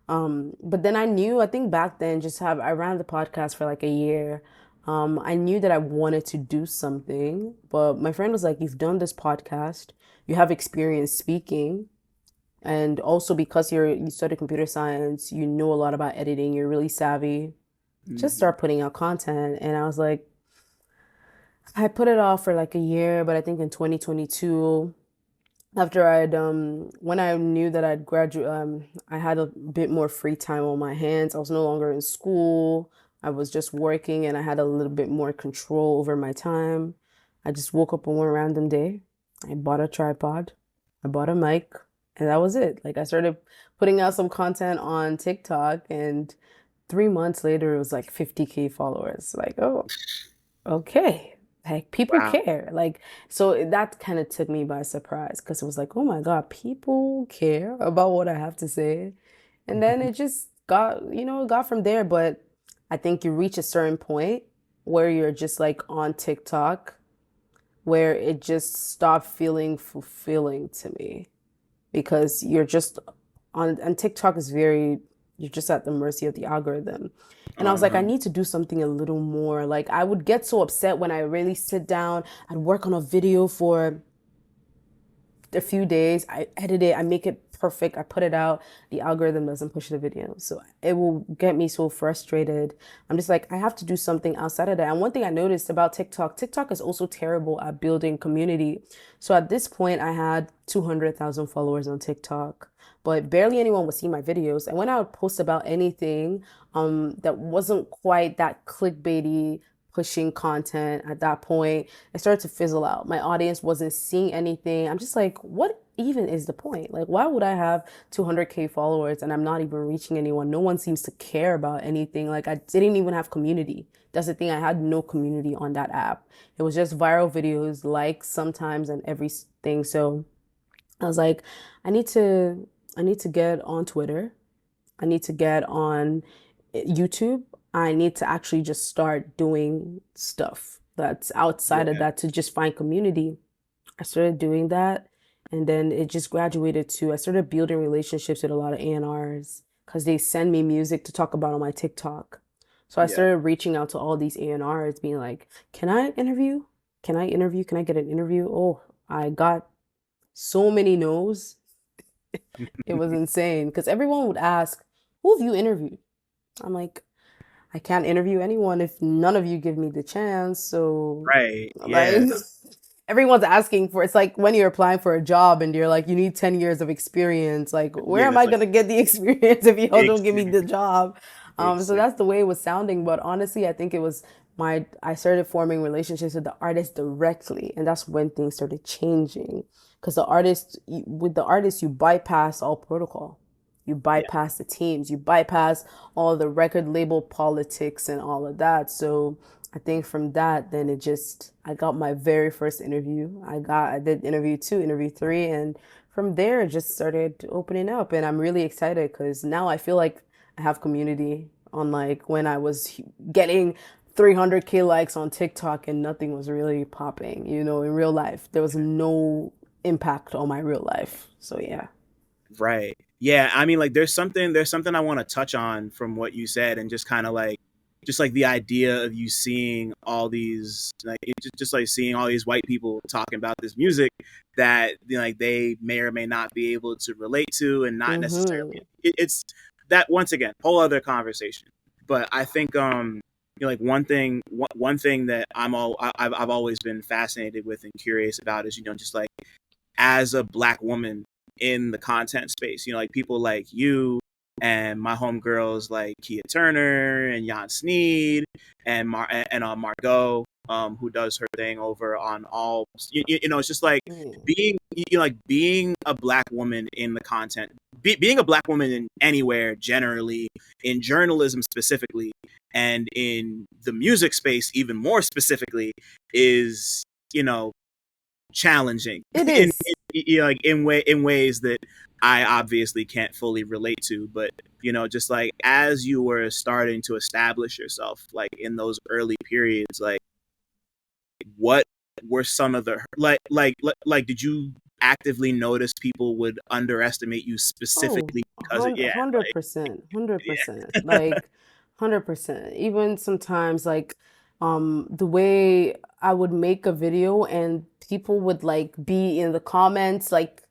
But then I knew, I think back then, I ran the podcast for like a year. I knew that I wanted to do something, but my friend was like, you've done this podcast, you have experience speaking, and also because you studied computer science, you know a lot about editing, you're really savvy. Just Hmm. start putting out content. And I was like, I put it off for like a year, but I think in 2022, after when I knew that I had a bit more free time on my hands. I was no longer in school. I was just working, and I had a little bit more control over my time. I just woke up on one random day. I bought a tripod, I bought a mic, and that was it. Like, I started putting out some content on TikTok, and 3 months later it was like 50K followers. Like, oh, okay, like, people Wow. care. Like, so that kind of took me by surprise because it was like, oh my God, people care about what I have to say. And then it just got from there. But I think you reach a certain point where you're just like on TikTok, where it just stopped feeling fulfilling to me because you're just and TikTok is very, you're just at the mercy of the algorithm. And I was like, I Uh-huh. need to do something a little more. Like, I would get so upset when I really sit down, I'd work on a video for a few days, I edit it, I make it perfect, I put it out, the algorithm doesn't push the video. So it will get me so frustrated. I'm just like, I have to do something outside of that. And one thing I noticed about TikTok is also terrible at building community. So at this point, I had 200,000 followers on TikTok, but barely anyone would see my videos. And when I would post about anything that wasn't quite that clickbaity, pushing content at that point, it started to fizzle out. My audience wasn't seeing anything. I'm just like, what even is the point? Like, why would I have 200K followers and I'm not even reaching anyone? No one seems to care about anything. Like, I didn't even have community. That's the thing. I had no community on that app. It was just viral videos, likes sometimes, and everything. So I was like, I need to, I need to get on Twitter. I need to get on YouTube. I need to actually just start doing stuff that's outside of Yeah. that to just find community. I started doing that, and then it just graduated to I started building relationships with a lot of A&Rs because they send me music to talk about on my TikTok. So I Yeah. started reaching out to all these A&Rs, being like, "Can I interview? Can I interview? Can I get an interview?" Oh, I got so many no's. It was insane because everyone would ask, "Who have you interviewed?" I'm like, I can't interview anyone if none of you give me the chance. So, Right. like, Yeah. everyone's asking for it's like when you're applying for a job and you're like, you need 10 years of experience. Like, where Yeah. am It's I like going to get the experience if y'all don't give me the exactly. job? So Exactly. that's the way it was sounding. But honestly, I think it was I started forming relationships with the artist directly. And that's when things started changing. Because with the artist, you bypass all protocol. You Yeah. bypass the teams, you bypass all the record label politics and all of that. So I think from that, then I got my very first interview. I did interview two, interview three, and from there, it just started opening up. And I'm really excited because now I feel like I have community. On like when I was getting 300K likes on TikTok and nothing was really popping, in real life. There was no impact on my real life. So yeah. Right. Yeah. I mean, like, there's something I want to touch on from what you said, and just kind of like, just like the idea of you seeing all these, like, just like seeing all these white people talking about this music that, like, they may or may not be able to relate to, and not necessarily. Mm-hmm. It's that, once again, whole other conversation. But I think, like, one thing that I've always been fascinated with and curious about is, just like, as a black woman in the content space. Like, people like you and my homegirls like Kia Turner and Jan Sneed and Margot, who does her thing over on all. It's just like Mm. being a black woman in the content, being a black woman in anywhere generally, in journalism specifically, and in the music space even more specifically, is, you know challenging It in, is. like, in ways that I obviously can't fully relate to. But, just like, as you were starting to establish yourself, like, in those early periods, like, what were some of the, like, did you actively notice people would underestimate you Oh, specifically because of, yeah, like, 100%, yeah. 100%, like 100%. Even sometimes, like, the way I would make a video and people would like be in the comments, like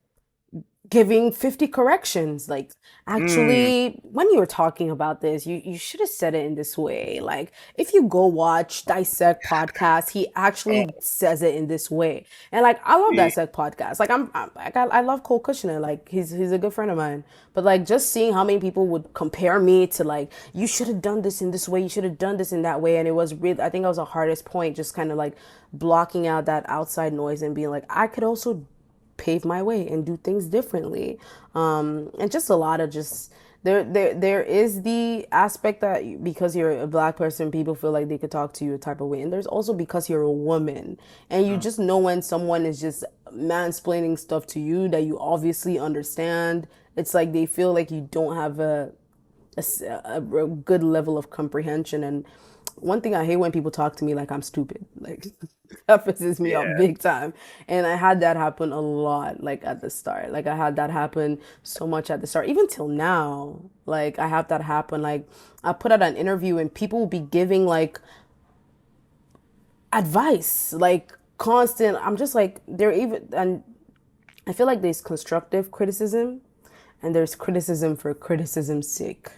giving 50 corrections, like, Mm, actually when you were talking about this, you should have said it in this way. Like, if you go watch Dissect podcast, he oh, actually says it in this way. And like, I love yeah, Dissect podcast. Like, I love Cole Kushner. Like, he's a good friend of mine. But like, just seeing how many people would compare me to, like, you should have done this in this way, you should have done this in that way. And it was really, I think that was the hardest point, just kind of like blocking out that outside noise and being like, I could also pave my way and do things differently. And just a lot of just there is the aspect that because you're a black person, people feel like they could talk to you a type of way. And there's also because you're a woman and you oh, just know when someone is just mansplaining stuff to you that you obviously understand. It's like they feel like you don't have a good level of comprehension. And one thing I hate when people talk to me like I'm stupid. Like that pisses me off yeah, big time. And I had that happen a lot, like at the start. Like I had that happen so much at the start, even till now. Like I have that happen. Like I put out an interview and people will be giving like advice, like constant. I'm just like they're even and I feel like there's constructive criticism and there's criticism for criticism's sake.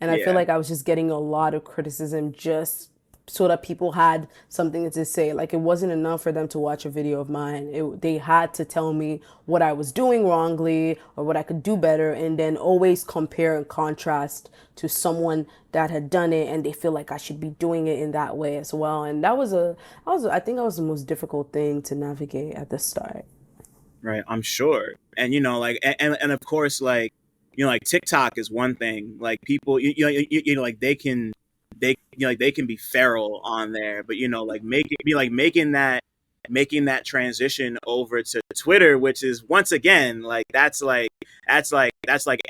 And I feel yeah. like I was just getting a lot of criticism just so that people had something to say. Like it wasn't enough for them to watch a video of mine. They had to tell me what I was doing wrongly or what I could do better, and then always compare and contrast to someone that had done it, and they feel like I should be doing it in that way as well. And I think that was the most difficult thing to navigate at the start. Right, I'm sure. And, like, and of course, like, like, TikTok is one thing. Like, people, like, they can be feral on there, but, like, making that transition over to Twitter, which is, once again, like, that's like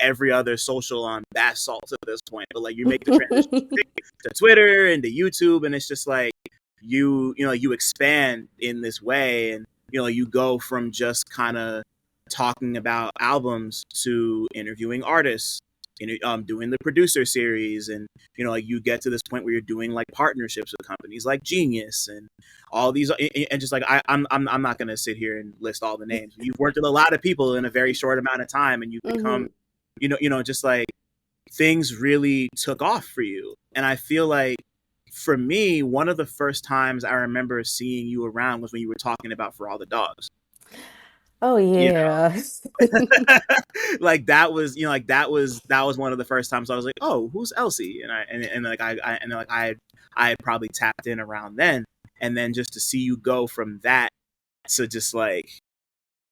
every other social on bath salts at this point. But, like, you make the transition to Twitter and to YouTube, and it's just like you expand in this way, and, you go from just kind of talking about albums to interviewing artists doing the producer series, and like you get to this point where you're doing like partnerships with companies like Genius and all these, and just like I'm not gonna sit here and list all the names. You've worked with a lot of people in a very short amount of time, and you've become, Mm-hmm. just like things really took off for you. And I feel like for me, one of the first times I remember seeing you around was when you were talking about For All the Dogs. Oh You yeah. know, like that was one of the first times I was like, oh, who's Elsie? And like I had probably tapped in around then, and then just to see you go from that to just like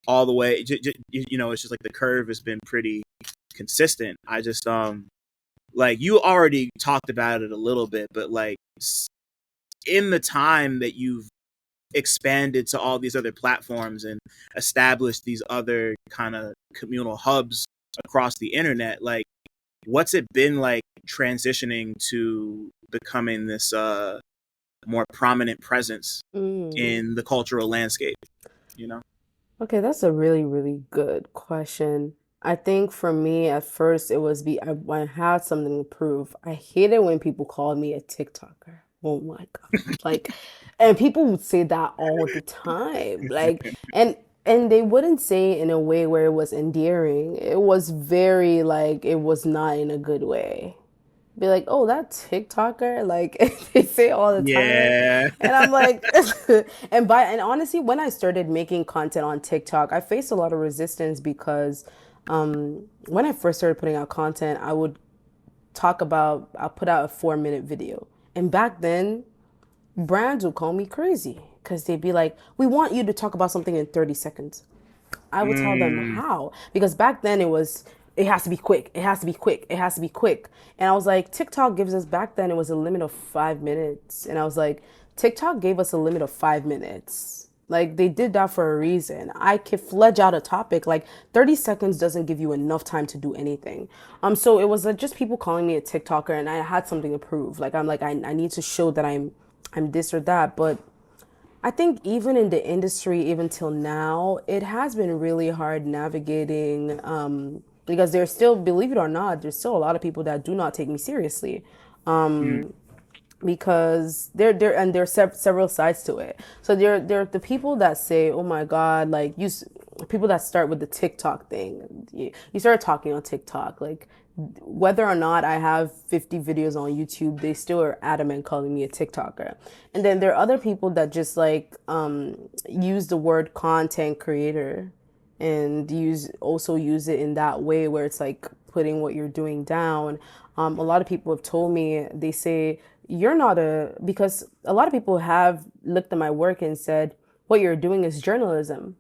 all the way, it's just like the curve has been pretty consistent. I just like you already talked about it a little bit, but like in the time that you've expanded to all these other platforms and established these other kind of communal hubs across the internet, like what's it been like transitioning to becoming this more prominent presence Mm. in the cultural landscape, you know? Okay, that's a really, really good question. I think for me, at first, it was I had something to prove. I hated when people called me a TikToker. Oh my God. Like, and people would say that all the time. Like, and they wouldn't say it in a way where it was endearing. It was very like it was not in a good way. Be like, oh, that TikToker, like they say all the time. Yeah. And I'm like, and honestly, when I started making content on TikTok, I faced a lot of resistance because when I first started putting out content, I'll put out a 4 minute video. And back then, brands would call me crazy because they'd be like, we want you to talk about something in 30 seconds. I would tell them Mm, how. Because back then it has to be quick. It has to be quick. It has to be quick. And I was like, TikTok gives us, back then it was a limit of 5 minutes. And I was like, TikTok gave us a limit of 5 minutes. Like they did that for a reason. I could fledge out a topic. Like 30 seconds doesn't give you enough time to do anything. So it was just people calling me a TikToker and I had something to prove. Like I'm like, I need to show that I'm this or that. But I think even in the industry, even till now, it has been really hard navigating because there's still, believe it or not, there's still a lot of people that do not take me seriously mm, because there's several sides to it. So there are the people that say, "Oh my God," like people that start with the TikTok thing. You start talking on TikTok, like whether or not I have 50 videos on YouTube, they still are adamant calling me a TikToker. And then there are other people that just like use the word content creator and use it in that way where it's like putting what you're doing down. A lot of people have told me, they say you're not a, because a lot of people have looked at my work and said what you're doing is journalism.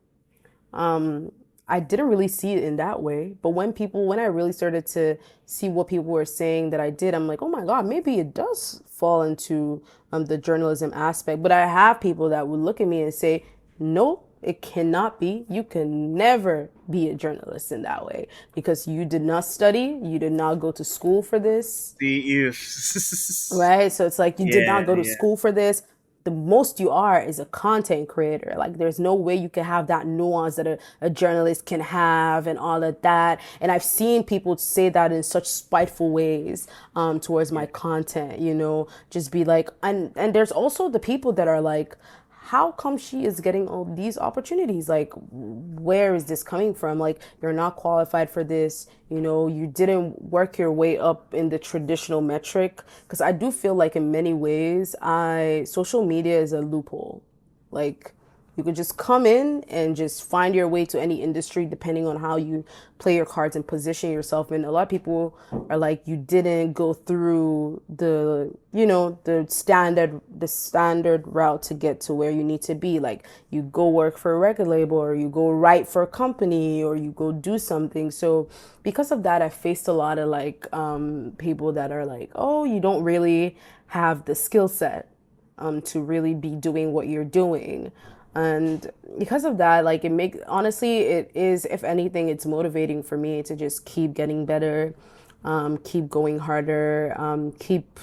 I didn't really see it in that way. But when I really started to see what people were saying that I did, I'm like, oh my God, maybe it does fall into the journalism aspect. But I have people that would look at me and say, no, it cannot be. You can never be a journalist in that way because you did not study, you did not go to school for this. the Right? So it's like you did yeah, not go to yeah. school for this. The most you are is a content creator. Like there's no way you can have that nuance that a journalist can have and all of that. And I've seen people say that in such spiteful ways towards my Yeah. content, just be like, and there's also the people that are like, how come she is getting all these opportunities? Like, where is this coming from? Like, you're not qualified for this. You didn't work your way up in the traditional metric. Because I do feel like in many ways, social media is a loophole. Like, you could just come in and just find your way to any industry depending on how you play your cards and position yourself. And a lot of people are like, you didn't go through the standard route to get to where you need to be. Like you go work for a record label or you go write for a company or you go do something. So because of that, I faced a lot of like people that are like, oh, you don't really have the skill set to really be doing what you're doing. And because of that, like honestly, it is, if anything, it's motivating for me to just keep getting better, keep going harder, keep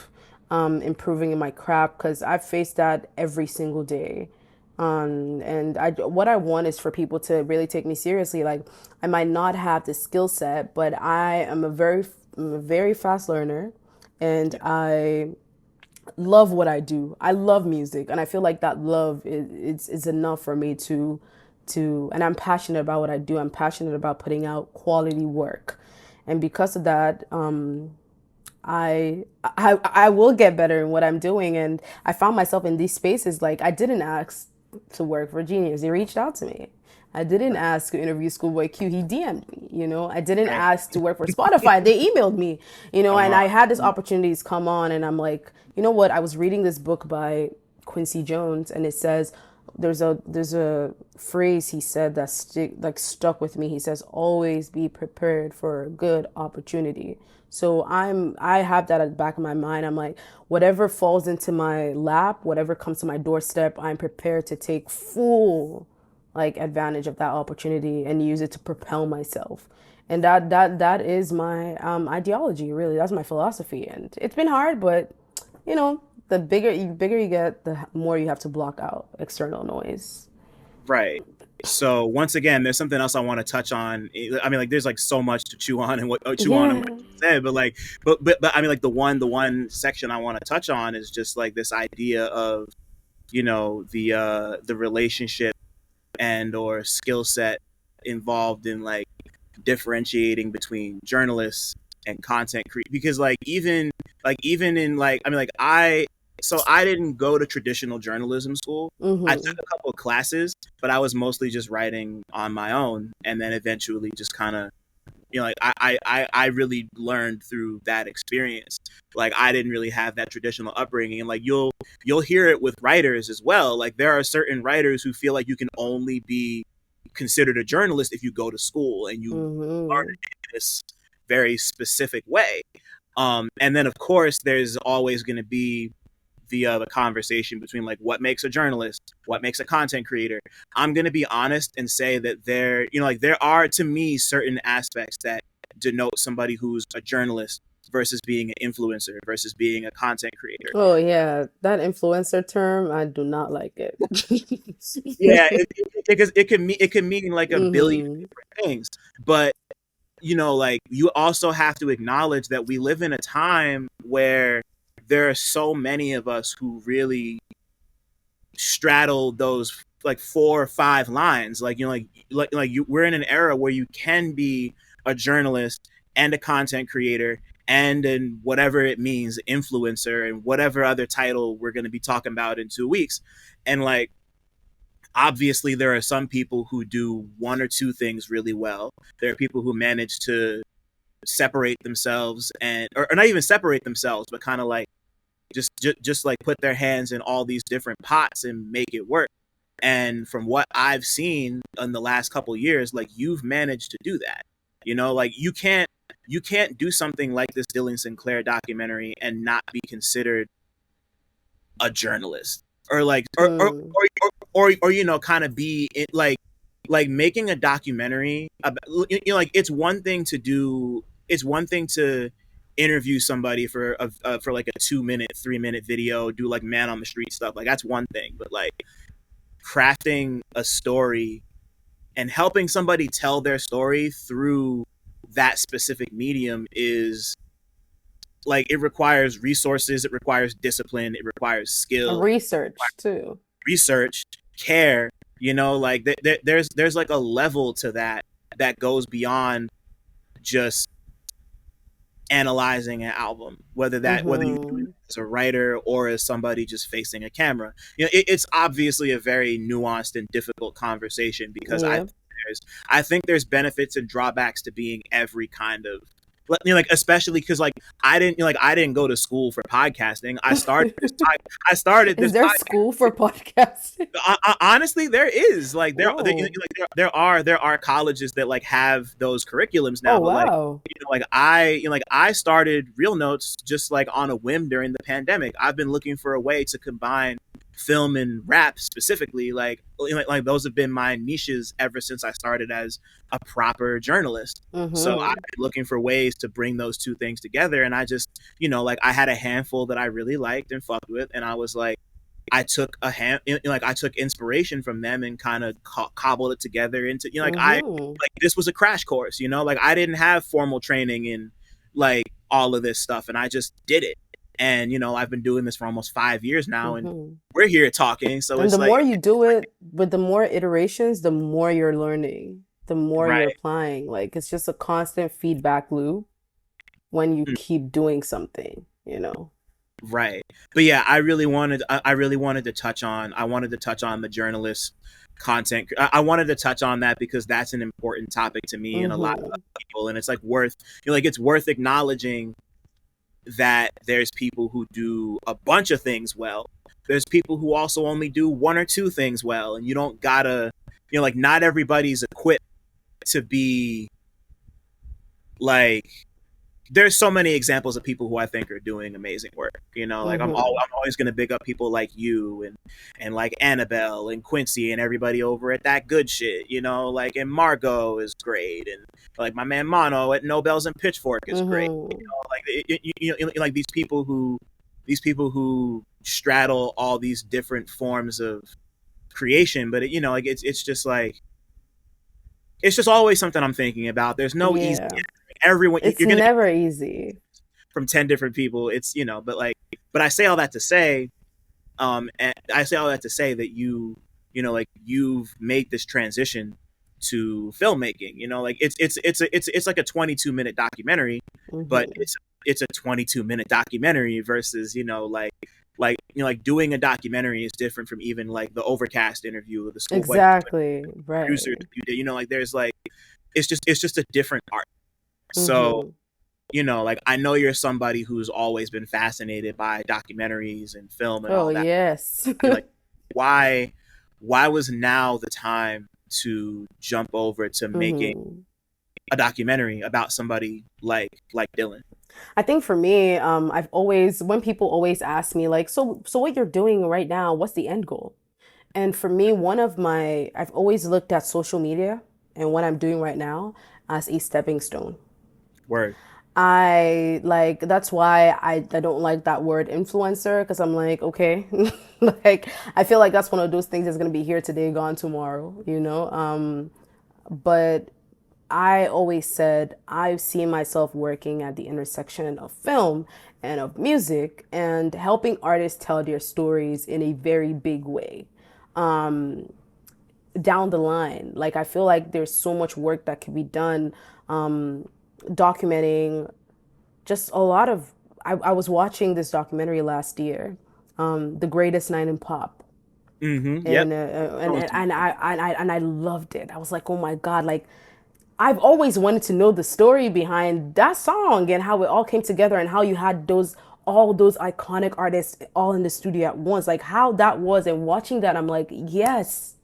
improving in my craft because I've faced that every single day. And what I want is for people to really take me seriously. Like I might not have the skill set, but I'm a very fast learner, and Yeah. I love what I do. I love music, and I feel like that love is enough for me and I'm passionate about what I do. I'm passionate about putting out quality work, and because of that, I will get better in what I'm doing. And I found myself in these spaces. Like, I didn't ask to work for Genius. They reached out to me. I didn't Right. ask to interview Schoolboy Q. He DM'd me, you know. I didn't Right. ask to work for Spotify. They emailed me, you know, Come and on. I had this opportunities come on, and I'm like, you know what? I was reading this book by Quincy Jones, and it says there's a phrase he said that stuck with me. He says, "Always be prepared for a good opportunity." So I have that at the back of my mind. I'm like, whatever falls into my lap, whatever comes to my doorstep, I'm prepared to take full like advantage of that opportunity and use it to propel myself. And that is my ideology, really. That's my philosophy, and it's been hard, but you know, the bigger you get, the more you have to block out external noise. Right. So once again, there's something else I want to touch on. I mean, like, there's like so much to chew on and Yeah. what you said, but like, but I mean, like, the one section I want to touch on is just like this idea of, the relationship and or skill set involved in like differentiating between journalists and because even in like, I mean, like, I didn't go to traditional journalism school. I took Mhm. a couple of classes, but I was mostly just writing on my own, and then eventually just kind of, like, I really learned through that experience. Like, I didn't really have that traditional upbringing, and like, you'll hear it with writers as well. Like, there are certain writers who feel like you can only be considered a journalist if you go to school and you learn Mhm. it in this very specific way. And then of course there's always going to be the conversation between like what makes a journalist, what makes a content creator. I'm going to be honest and say that like, there are, to me, certain aspects that denote somebody who's a journalist versus being an influencer versus being a content creator. Oh yeah, that influencer term, I do not like it. Yeah, it can mean like a billion Mhm. different things, but like, you also have to acknowledge that we live in a time where there are so many of us who really straddle those like 4 or 5 lines. Like, we're in an era where you can be a journalist and a content creator and whatever it means, influencer, and whatever other title we're going to be talking about in 2 weeks. And like, obviously there are some people who do one or two things really well. There are people who manage to separate themselves, or not even separate themselves, but kind of like just like put their hands in all these different pots and make it work. And from what I've seen in the last couple of years, like, you've managed to do that. Like, you can't do something like this Dylan Sinclair documentary and not be considered a journalist, or like, Hmm. kind of be it, like making a documentary about, like, it's one thing to interview somebody for like a 2 minute 3 minute video, do like man on the street stuff. Like, that's one thing, but like, crafting a story and helping somebody tell their story through that specific medium is like, it requires resources, it requires discipline, it requires skill, Research too. research, care. Like, there's like a level to that that goes beyond just analyzing an album, whether you do it Mhm. as a writer or as somebody just facing a camera. It's obviously a very nuanced and difficult conversation, because Yeah. I think there's benefits and drawbacks to being every kind of, like, especially because like, I didn't go to school for podcasting. I started Is this there podcast. school for podcasting? Honestly, there is like, Whoa. there are colleges that like have those curriculums Oh now, but like, wow. I started Real Notes just like on a whim during the pandemic. I've been looking for a way to combine film and rap specifically. Like those have been my niches ever since I started as a proper journalist. So I've Mhm. been looking for ways to bring those two things together, and I just, like, I had a handful that I really liked and fucked with, and I was like, I took inspiration from them and kind of cobbled it together into, like, Mhm. this was a crash course. Like, I didn't have formal training in like all of this stuff, and I just did it. And I've been doing this for almost 5 years now, and Hmm. we're here talking. So And it's the like, more you do it, with the more iterations, the more you're learning, the more you're right, applying. Like it's just a constant feedback loop when you mm, keep doing something, you know? right. But yeah, I really wanted to touch on, I wanted to touch on the journalist content. I wanted to touch on that because that's an important topic to me and a lot of Hmm. people, and it's like worth, like it's worth acknowledging that there's people who do a bunch of things well. There's people who also only do one or two things well, and you don't gotta, like not everybody's equipped to be like. There's so many examples of people who I think are doing amazing work. Like Hmm. I'm always gonna big up people like you and like Annabelle and Quincy and everybody over at That Good Shit. Like, and Margot is great, and like my man Mono at Nobels and Pitchfork is great. Hmm. Like like these people who straddle all these different forms of creation, but like it's just like it's just always something I'm thinking about. There's no easy. Yeah. Everyone, It's you're gonna never easy. from 10 different people. It's, but like, but I say all that to say, and I say all that to say that like you've made this transition to filmmaking. Like it's like a 22-minute documentary, but Hmm. it's a 22-minute documentary versus like doing a documentary is different from even like the Overcast interview or the Schoolboy Exactly. producers Right. you did. Like there's like it's just a different art. So Hmm. like I know you're somebody who's always been fascinated by documentaries and film and Oh, all that. yes. Like, why was now the time to jump over to making Hmm. a documentary about somebody like Dylan? I think for me, I've always, when people always ask me, like, so what you're doing right now, what's the end goal? And for me, I've always looked at social media and what I'm doing right now as a stepping stone. Word. That's why I don't like that word influencer because I'm like, okay, like I feel like that's one of those things that's gonna be here today, gone tomorrow, you know? But I always said I've seen myself working at the intersection of film and of music and helping artists tell their stories in a very big way down the line. Like I feel like there's so much work that can be done documenting just a lot of I was watching this documentary last year, The Greatest Night in Pop. Mm-hmm. Yep. And I loved it. I was like, oh my God, like I've always wanted to know the story behind that song and how it all came together and how you had all those iconic artists all in the studio at once. Like how that was, and watching that I'm like, yes,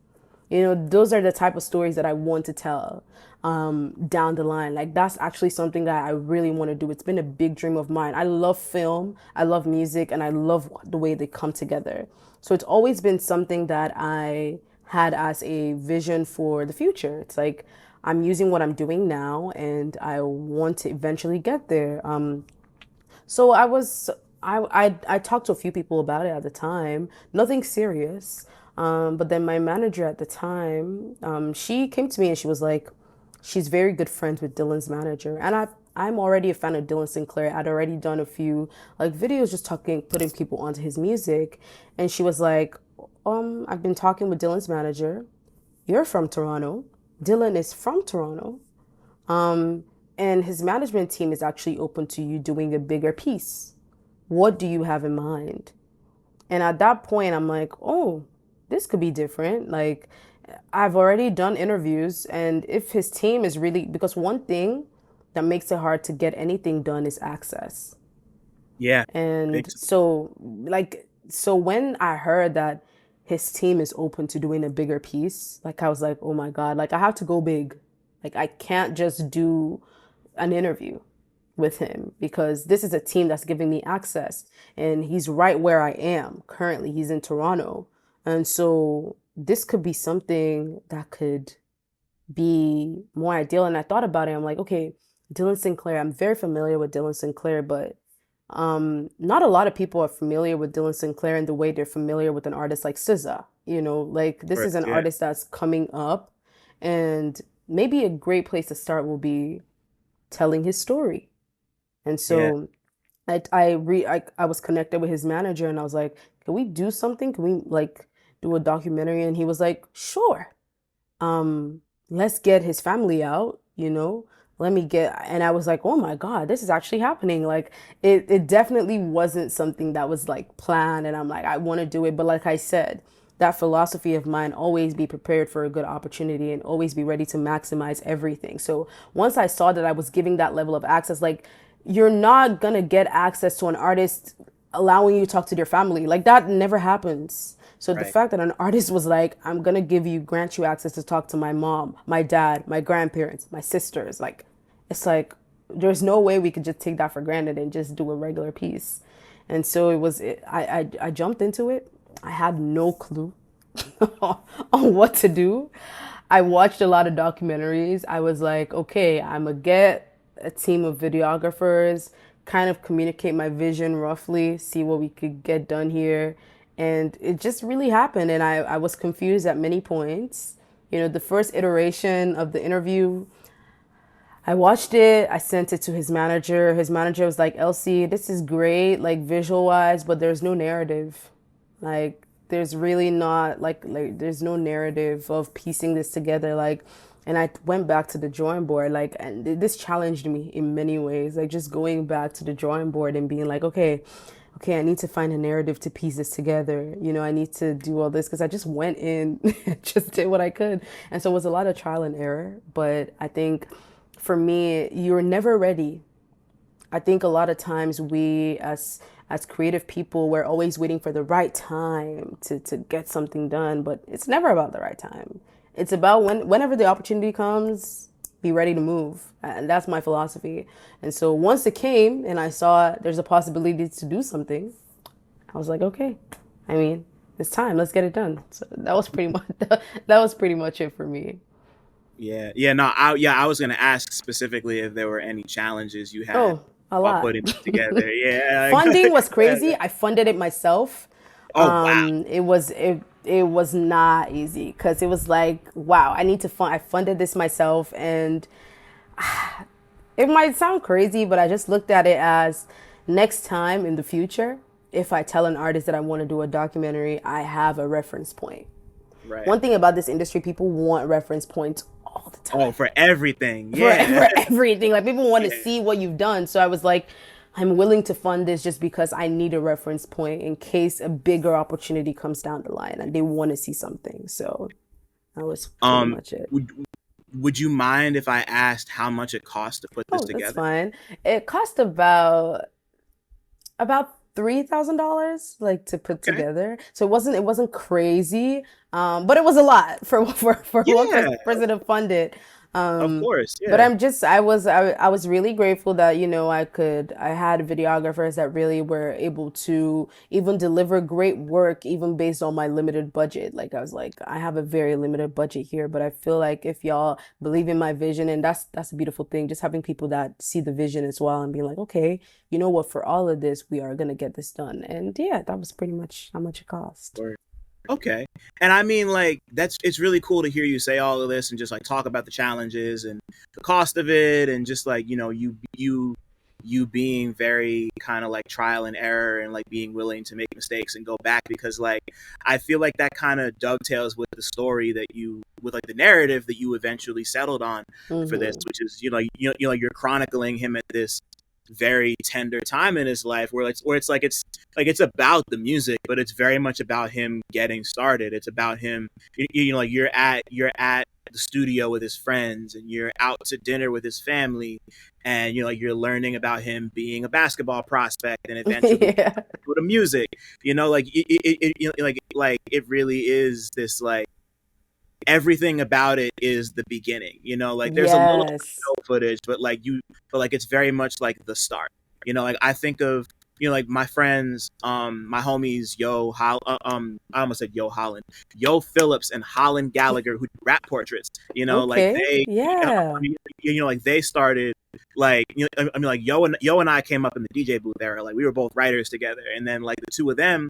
those are the type of stories that I want to tell down the line. Like that's actually something that I really want to do. It's been a big dream of mine. I love film, I love music, and I love the way they come together. So it's always been something that I had as a vision for the future. It's like I'm using what I'm doing now, and I want to eventually get there. So I talked to a few people about it at the time. Nothing serious. But then my manager at the time, she came to me and she was like, she's very good friends with Dylan's manager, and I'm already a fan of Dylan Sinclair. I'd already done a few like videos just talking, putting people onto his music, and she was like, I've been talking with Dylan's manager. You're from Toronto. Dylan is from Toronto. And his management team is actually open to you doing a bigger piece. What do you have in mind? And at that point, I'm like, oh, this could be different. Like, I've already done interviews, and if his team is really, because one thing that makes it hard to get anything done is access. Yeah. Big. And so when I heard that his team is open to doing a bigger piece, like I was like, oh my God, like I have to go big. Like I can't just do an interview with him because this is a team that's giving me access and he's right where I am currently. He's in Toronto. And so this could be something that could be more ideal. And I thought about it. I'm like, okay, Dylan Sinclair, I'm very familiar with Dylan Sinclair, but not a lot of people are familiar with Dylan Sinclair in the way they're familiar with an artist like SZA. Like this Word. is an Yeah. artist that's coming up, and maybe a great place to start will be telling his story. And Yeah. so I was connected with his manager and I was like, can we do something? Can we like do a documentary? And he was like, sure. um let's get his family out, let me get. And I was like, oh my God, this is actually happening. Like it definitely wasn't something that was like planned, and I'm like, I want to do it. But like I said, that philosophy of mine, always be prepared for a good opportunity and always be ready to maximize everything. So once I saw that I was giving that level of access, like, you're not gonna get access to an artist allowing you to talk to their family. Like, that never happens. So the Right. fact that an artist was like, I'm gonna grant you access to talk to my mom, my dad, my grandparents, my sisters, like, it's like, there's no way we could just take that for granted and just do a regular piece. And so I jumped into it. I had no clue on what to do. I watched a lot of documentaries. I was like, okay, I'm gonna get a team of videographers, kind of communicate my vision roughly, see what we could get done here. And it just really happened. And I was confused at many points. The first iteration of the interview, I watched it, I sent it to his manager. His manager was like, Elsie, this is great, like visual wise, but there's no narrative. Like, there's really not like there's no narrative of piecing this together. Like, and I went back to the drawing board, like, and this challenged me in many ways. Like, just going back to the drawing board and being like, okay, I need to find a narrative to piece this together. I need to do all this because I just went in, just did what I could. And so it was a lot of trial and error. But I think for me, you're never ready. I think a lot of times we as creative people, we're always waiting for the right time to get something done, but it's never about the right time. It's about whenever the opportunity comes, be ready to move. And that's my philosophy. And so once it came and I saw there's a possibility to do something, I was like, okay. I mean, it's time. Let's get it done. So that was pretty much that was pretty much it for me. Yeah. Yeah. No. I was gonna ask specifically if there were any challenges you had Oh, a while lot. putting this together. Yeah. Funding was Yeah. crazy. I funded it myself. Oh wow. It was not easy because it was like, wow, I need to fund. I funded this myself, and it might sound crazy, but I just looked at it as, next time in the future, if I tell an artist that I want to do a documentary, I have a reference point. Right. One thing about this industry, people want reference points all the Oh, time for everything. for Yeah. for everything. Like, people want to Yeah. see what you've done. So I was like, I'm willing to fund this just because I need a reference point in case a bigger opportunity comes down the line and they want to see something. So that was pretty Um. much it. Would you mind if I asked how much it cost to put this Oh, that's together? fine. It cost about $3,000 like to put Okay. together. So it wasn't crazy, but it was a lot for one Yeah. person to fund it. Of Um, course. but Yeah. I was really grateful that I had videographers that really were able to even deliver great work even based on my limited budget. Like, I was like, I have a very limited budget here, but I feel like if y'all believe in my vision, and that's a beautiful thing, just having people that see the vision as well and being like, okay, you know what, for all of this, we are gonna get this done. And yeah, that was pretty much how much it cost. Or okay. And I mean, like, it's really cool to hear you say all of this and just like talk about the challenges and the cost of it, and just like, you being very kind of like trial and error and like being willing to make mistakes and go back, because like I feel like that kind of dovetails with the story that you with like the narrative that you eventually settled on for this, Hmm. which is, you're chronicling him at this very tender time in his life where it's about the music, but it's very much about him getting started. It's about him, like you're at the studio with his friends, and you're out to dinner with his family, and like you're learning about him being a basketball prospect and eventually Yeah. with the music. Like like it really is this, like, everything about it is the beginning. Like there's a little Yes. footage, but like it's very much like the start. Like I think of, like my friends, my homies, I almost said Yo Holland, Yo Phillips, and Holland Gallagher, who do rap portraits. Like Okay. they, Yeah. like they started, like, I mean, like Yo and I came up in the DJ booth era. Like, we were both writers together, and then like the two of them,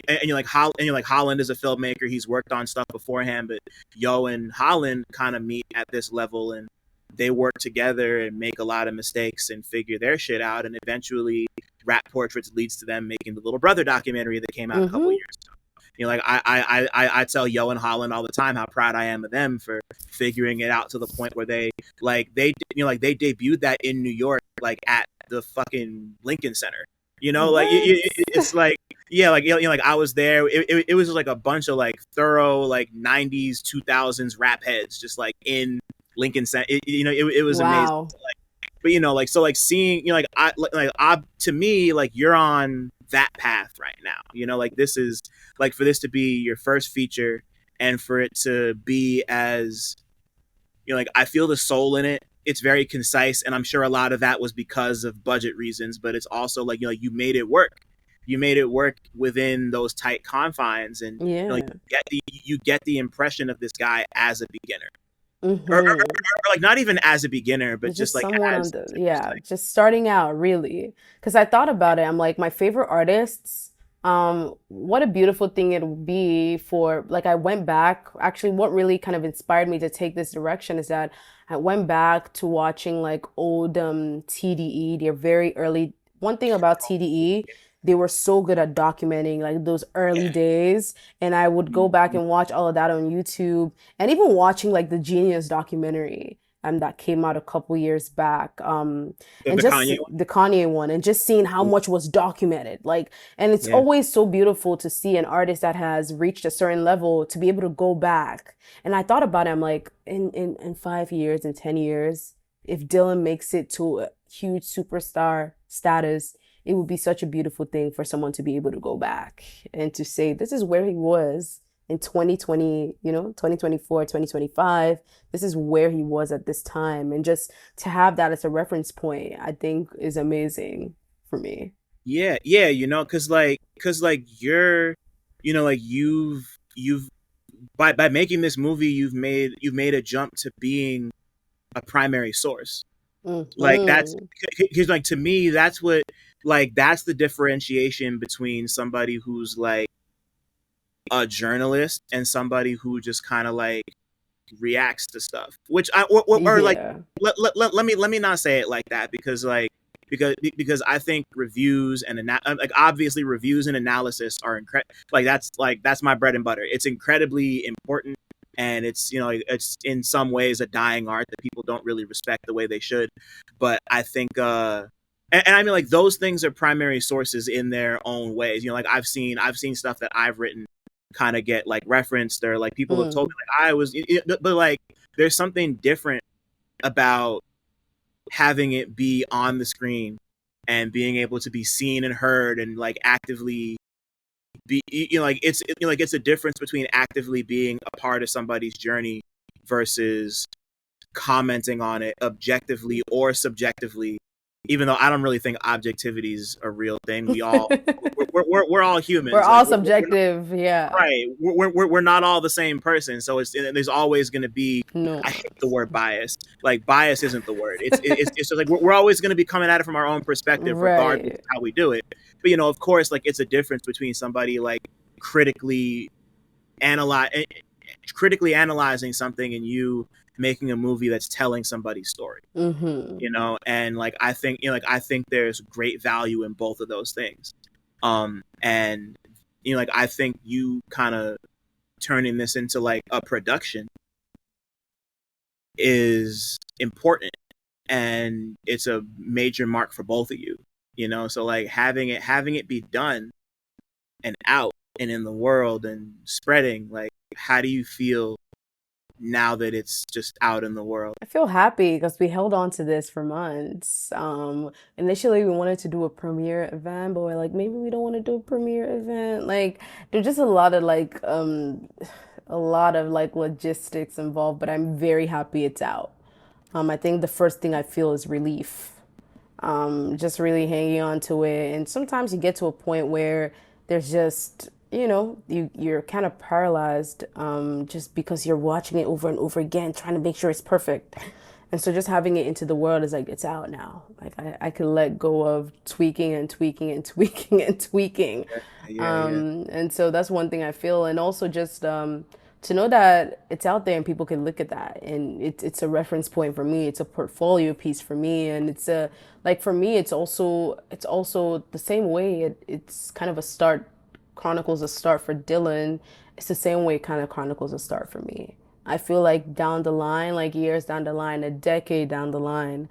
and you're like Holland is a filmmaker. He's worked on stuff beforehand, but Yo and Holland kind of meet at this level, and they work together and make a lot of mistakes and figure their shit out, and eventually Rat Portraits leads to them making the Little Brother documentary that came out a couple Mm-hmm. years ago. I tell Yo and Holland all the time how proud I am of them for figuring it out to the point where they debuted that in New York, like at the fucking Lincoln Center. What? It's like, yeah, like I was there. It was like a bunch of like thorough like '90s 2000s rap heads just like in Lincoln Center. It was amazing. Wow. But like so like seeing I to me like you're on that path right now. Like this is like for this to be your first feature and for it to be as like I feel the soul in it. It's very concise, and I'm sure a lot of that was because of budget reasons, but it's also like you made it work. You made it work within those tight confines, and Yeah. you get the impression of this guy as a beginner, or Mm-hmm. like not even as a beginner, but It's just just like someone on as the, yeah, just starting out really. Because I thought about it. I'm like, my favorite artists, what a beautiful thing it would be for, like, I went back. Actually, what really kind of inspired me to take this direction is that I went back to watching like old TDE, their very early. One thing about TDE, they were so good at documenting like those early yeah. days. And I would go back and watch all of that on YouTube and even watching like the Genius documentary that came out a couple years back. And The just Kanye the Kanye one, and just seeing how one. much was documented. Like, and it's Yeah. always so beautiful to see an artist that has reached a certain level to be able to go back. And I thought about it, I'm like, in 5 years, in 10 years, if Dylan makes it to a huge superstar status, it would be such a beautiful thing for someone to be able to go back and to say, this is where he was in 2020, 2024, 2025. This is where he was at this time. And just to have that as a reference point, I think is amazing for me. Yeah, yeah, cuz like you're like you've by making this movie you've made a jump to being a primary source. Like that's Hmm. cuz like to me that's the differentiation between somebody who's like a journalist and somebody who just kind of like reacts to stuff, which or like Yeah. let me not say it like that, because because I think reviews and like obviously reviews and analysis are that's my bread and butter. It's incredibly important, and it's in some ways a dying art that people don't really respect the way they should. But I think and I mean like those things are primary sources in their own ways. Like I've seen stuff that I've written kind of get like referenced, or like people have told Mm. me like but like there's something different about having it be on the screen and being able to be seen and heard and like actively be like it's a difference between actively being a part of somebody's journey versus commenting on it objectively or subjectively, even though I don't really think objectivity is a real thing. We're all We're humans, like all subjective. Yeah. right. We're not all the same person, so there's always going to be. No. I hate the word bias. Like bias isn't the word. It's just like we're always going to be coming at it from our own perspective, regardless of Right. how we do it. But of course, like it's a difference between somebody like critically analyze critically analyzing something and you making a movie that's telling somebody's story. Mm-hmm. And like I think there's great value in both of those things. And like I think you kind of turning this into like a production is important, and it's a major mark for both of you. So like having it be done and out and in the world and spreading, like how do you feel now that it's just out in the world? I feel happy because we held on to this for months. Initially we wanted to do a premiere event, but we're like, maybe we don't want to do a premiere event. Like, there's just a lot of like logistics involved, but I'm very happy it's out. I think the first thing I feel is relief, just really hanging on to it. And sometimes you get to a point where there's just, you're kind of paralyzed, just because you're watching it over and over again, trying to make sure it's perfect. And so just having it into the world is like, it's out now. Like I could let go of tweaking and tweaking and tweaking and tweaking. Yeah, yeah, yeah. And so that's one thing I feel. And also just to know that it's out there and people can look at that, and it's a reference point for me, it's a portfolio piece for me, and it's a, like, for me it's also the same way it's kind of a start, chronicles a start for Dylan. It's the same way it kind of chronicles a start for me. I feel like down the line, like years down the line, a decade down the line,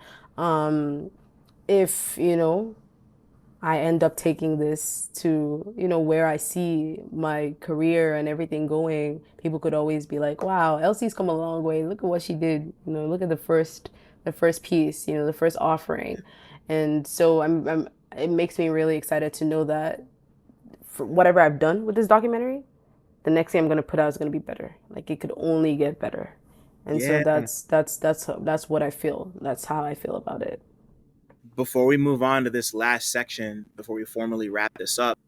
if I end up taking this to, where I see my career and everything going, people could always be like, wow, Elsie's come a long way. Look at what she did. Look at the first piece, the first offering. And so it makes me really excited to know that for whatever I've done with this documentary, the next thing I'm going to put out is going to be better. Like it could only get better. And so Yeah. that's what I feel. That's how I feel about it. Before we move on to this last section, before we formally wrap this up,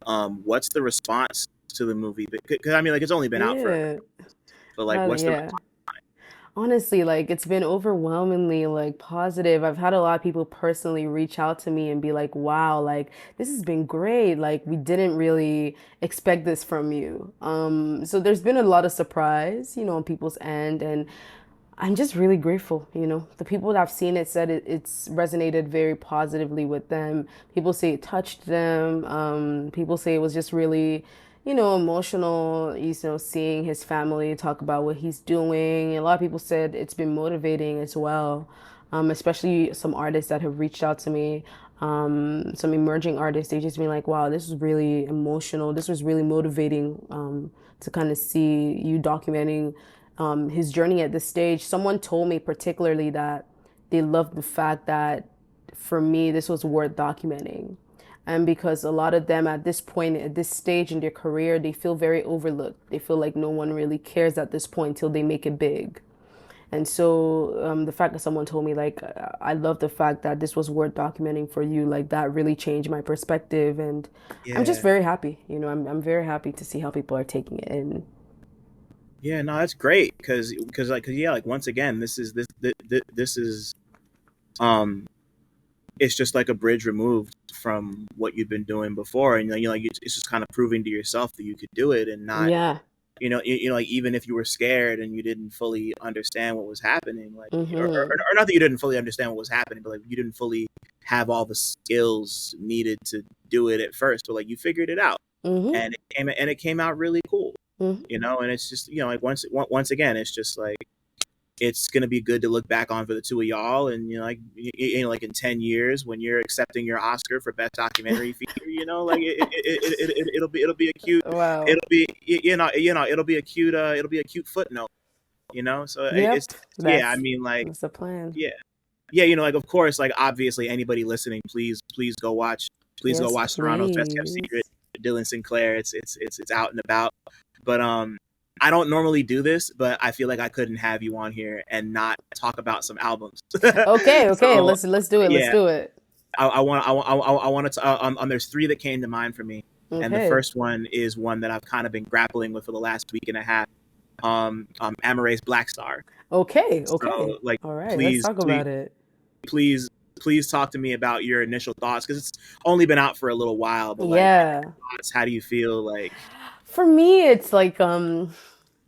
what's the response to the movie? Because I mean, like, it's only been out for a Yeah. couple months, but like, what's the Yeah. Honestly, like it's been overwhelmingly like positive. I've had a lot of people personally reach out to me and be like, "Wow, like this has been great. Like we didn't really expect this from you." So there's been a lot of surprise, on people's end, and I'm just really grateful. The people that have seen it said it's resonated very positively with them. People say it touched them. People say it was just really, emotional, seeing his family talk about what he's doing. A lot of people said it's been motivating as well, especially some artists that have reached out to me. Some emerging artists, they just been like, wow, this was really emotional. This was really motivating, to kind of see you documenting his journey at this stage. Someone told me particularly that they loved the fact that for me, this was worth documenting. And because a lot of them at this point, at this stage in their career, they feel very overlooked. They feel like no one really cares at this point until they make it big. And so the fact that someone told me, like, I love the fact that this was worth documenting for you, like, that really changed my perspective. And I'm just Yeah. very happy. I'm very happy to see how people are taking it in. Yeah, no, that's great because like, cause, yeah, like once again, this is um it's just like a bridge removed from what you've been doing before, and like it's just kind of proving to yourself that you could do it and not, Yeah. like, even if you were scared and you didn't fully understand what was happening, like, Mm-hmm. or not that you didn't fully understand what was happening, but like you didn't fully have all the skills needed to do it at first, but like you figured it out, Mm-hmm. and it came out really cool, Mm-hmm. and it's just, like, once again, it's just like it's gonna be good to look back on for the two of y'all, and like, like in 10 years when you're accepting your Oscar for best documentary feature, like it'll be a cute, Wow. it'll be, it'll be a cute footnote, so it's, Yep. yeah, I That's mean, like, that's the plan. yeah, yeah, like, of course, like, obviously anybody listening, please go Yes, watch Toronto's Best Kept Secret, please. Dylan Sinclair. It's out and about, but I don't normally do this, but I feel like I couldn't have you on here and not talk about some albums. Okay, okay. So Let's do it. Let's yeah, do it. I want to. There's three that came to mind for me, and the Okay. first one is one that I've kind of been grappling with for the last week and a half. Amare's Black Star. Okay. Okay. So, like, All right. Let's please, talk please, about it. please, please talk to me about your initial thoughts, because it's only been out for a little while, but like, Yeah. thoughts, how do you feel? Like, For me, it's like I'm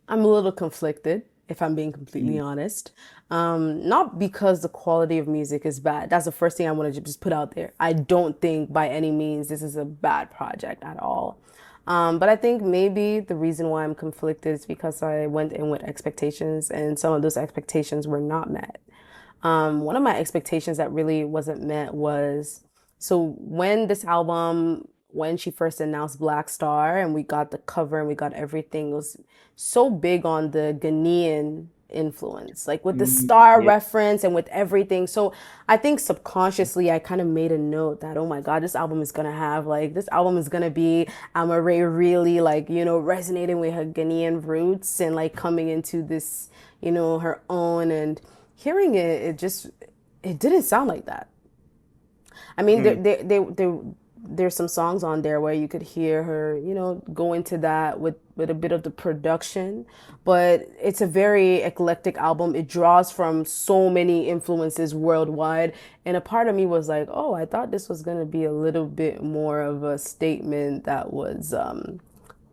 a little conflicted, if I'm being completely mm, honest. Not because the quality of music is bad. That's the first thing I want to just put out there. I don't think by any means this is a bad project at all. But I think maybe the reason why I'm conflicted is because I went in with expectations and some of those expectations were not met. One of my expectations that really wasn't met was, so when this album, when she first announced Black Star and we got the cover and we got everything, it was so big on the Ghanaian influence, like with the star yeah, reference and with everything. So I think subconsciously I kind of made a note that, oh my God, this album is gonna be Amare really, like, resonating with her Ghanaian roots and like coming into this, her own. And hearing it, it didn't sound like that. I mean, mm, there's some songs on there where you could hear her, go into that with a bit of the production, but it's a very eclectic album. It draws from so many influences worldwide, and a part of me was like, oh, I thought this was gonna be a little bit more of a statement that was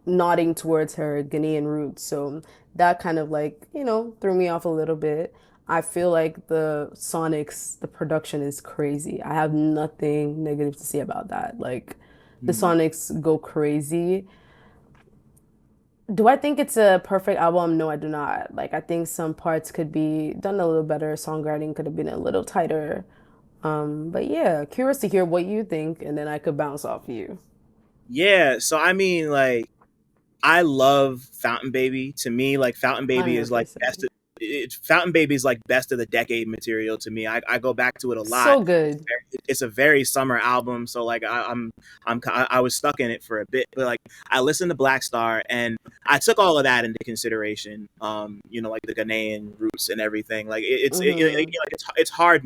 nodding towards her Ghanaian roots. So that kind of like, threw me off a little bit. I feel like the Sonics, the production is crazy. I have nothing negative to say about that. Like the Mm. Sonics go crazy. Do I think it's a perfect album? No, I do not. Like I think some parts could be done a little better. Songwriting could have been a little tighter. But yeah, curious to hear what you think, and then I could bounce off you. Yeah, so I mean, like, I love Fountain Baby. To me, like Fountain Baby is like best. 100%. Fountain Baby is like best of the decade material to me. I go back to it a lot. So good. It's a very summer album, so like I was stuck in it for a bit, but like I listened to Black Star and I took all of that into consideration. Like the Ghanaian roots and everything. Like Mm-hmm. it's hard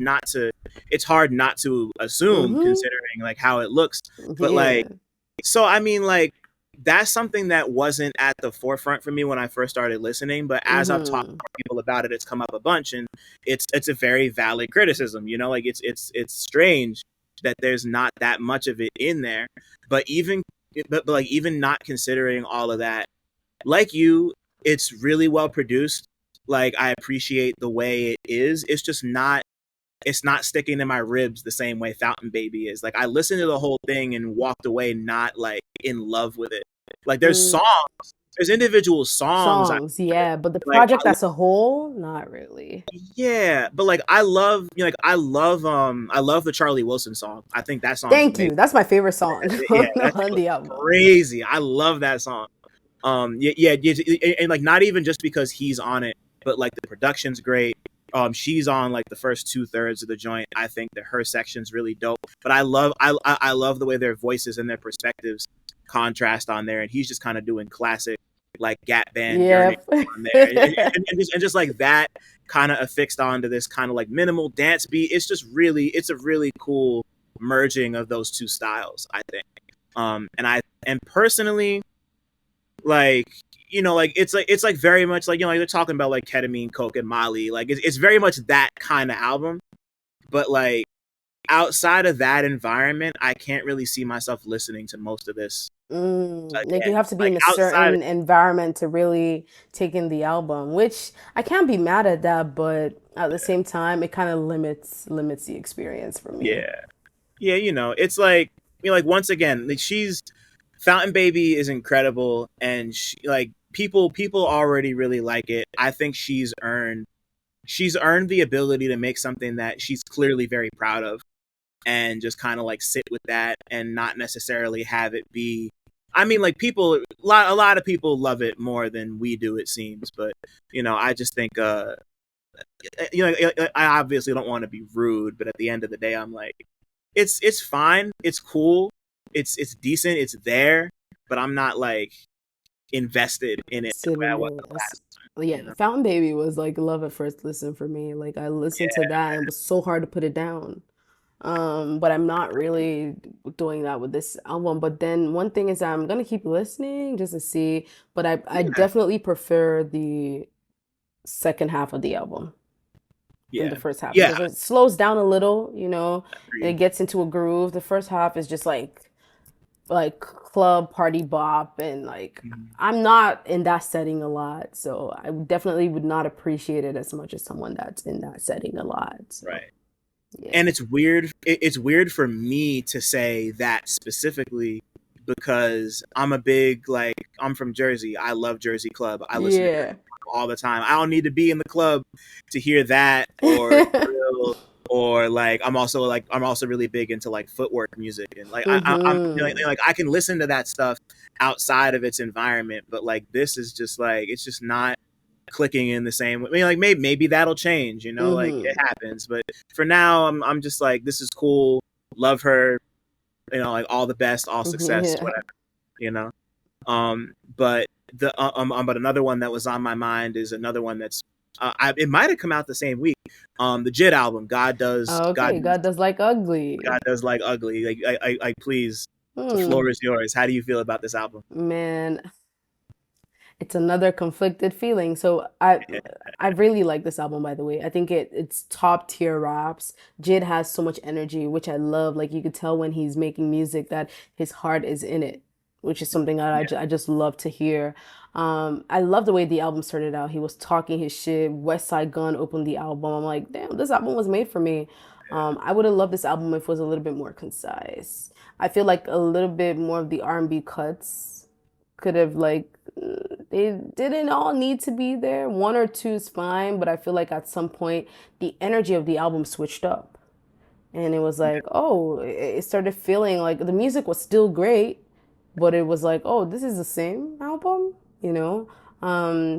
not to assume Mm-hmm. considering like how it looks, but like Yeah. so I mean like that's something that wasn't at the forefront for me when I first started listening, but as I've talked Mm-hmm. to people about it, it's come up a bunch, and it's a very valid criticism. Like it's strange that there's not that much of it in there, but but like even not considering all of that, like you, it's really well produced. Like I appreciate the way it is. It's not sticking to my ribs the same way Fountain Baby is. Like I listened to the whole thing and walked away not like in love with it. Like Mm. there's individual songs Songs, yeah, but the like project as a whole, not really. yeah, but like like I love the Charlie Wilson song. I think that song's Thank amazing. you. That's my favorite song Yeah, that on shit was the album. crazy. I love that song. And like not even just because he's on it, but like the production's great. She's on like the first 2/3 of the joint. I think that her section's really dope. But I love the way their voices and their perspectives contrast on there, and he's just kind of doing classic like Gap Band yearning Yep. on there, and just like that kind of affixed onto this kind of like minimal dance beat. It's a really cool merging of those two styles. I think. And personally like like it's like very much like like they're talking about like ketamine, coke, and Molly. Like it's very much that kind of album. But like outside of that environment, I can't really see myself listening to most of this Like you again. have to be Like in a outside, certain environment to really take in the album, which I can't be mad at that, but at the same time, it kind of limits the experience for me. yeah, yeah. It's like like once again, like she's Fountain Baby is incredible, and like people already really like it. I think she's earned the ability to make something that she's clearly very proud of and just kind of like sit with that and not necessarily have it be I mean like a lot of people love it more than we do it seems, but I just think I obviously don't want to be rude, but at the end of the day I'm like it's fine, it's cool, it's decent, it's there, but I'm not like invested in it the way I Sitting was in the us. last Yeah, Fountain Baby was like love at first listen for me. Like I listened to that and it was so hard to put it down. But I'm not really doing that with this album. But then one thing is I'm gonna keep listening just to see. But I yeah definitely prefer the second half of the album than the yeah first half yeah because it slows down a little, and it agreed. gets into a groove. The first half is just like club party bop and like Mhm. I'm not in that setting a lot, so I definitely would not appreciate it as much as someone that's in that setting a lot. So Right. yeah. And it's weird for me to say that specifically because I'm from Jersey. I love Jersey Club. I listen to Jersey Yeah. Club all the time. I don't need to be in the club to hear that or drill or like I'm also really big into like footwork music and like I'm Mm-hmm. like I can listen to that stuff outside of its environment, but like this is just like it's just not clicking in the same way. I mean, like maybe that'll change, like it Mm-hmm. happens. But for now, I'm just like this is cool. Love her, like all the best, all success, Yeah. whatever, you know. But but another one that was on my mind is another one that's it might have come out the same week. The Jid album, Okay, God does like God ugly. does like ugly. Like please, the Hmm. floor is yours. How do you feel about this album? Man, it's another conflicted feeling. So I really like this album, by the way. I think it's top tier raps. Jid has so much energy, which I love. Like you could tell when he's making music that his heart is in it. which is something that Yeah. I just love to hear. I love the way the album started out. He was talking his shit. West Side Gun opened the album. I'm like, damn, this album was made for me. I would have loved this album if it was a little bit more concise. I feel like a little bit more of the R&B cuts could have like they didn't all need to be there. One or two is fine, but I feel like at some point the energy of the album switched up. And it was like, oh, it started feeling like the music was still great, but it was like, oh, this is the same album, you know?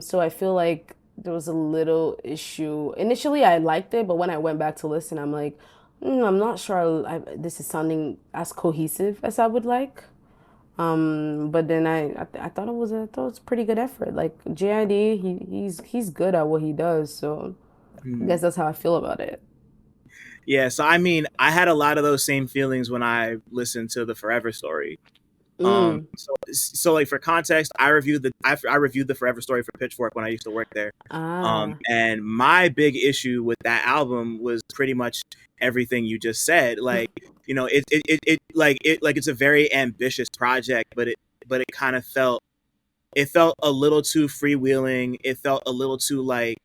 So I feel like there was a little issue. Initially, I liked it, but when I went back to listen, I'm like, I'm not sure this is sounding as cohesive as I would like. But then I thought I thought it was a pretty good effort. Like JID, he's good at what he does, so I Mhm. guess that's how I feel about it. Yeah, so I mean, I had a lot of those same feelings when I listened to the Forever Story. Mm. So like for context, I reviewed the Forever Story for Pitchfork when I used to work there. Ah. And my big issue with that album was pretty much everything you just said. Like, it's a very ambitious project, but it kind of felt a little too freewheeling. It felt a little too like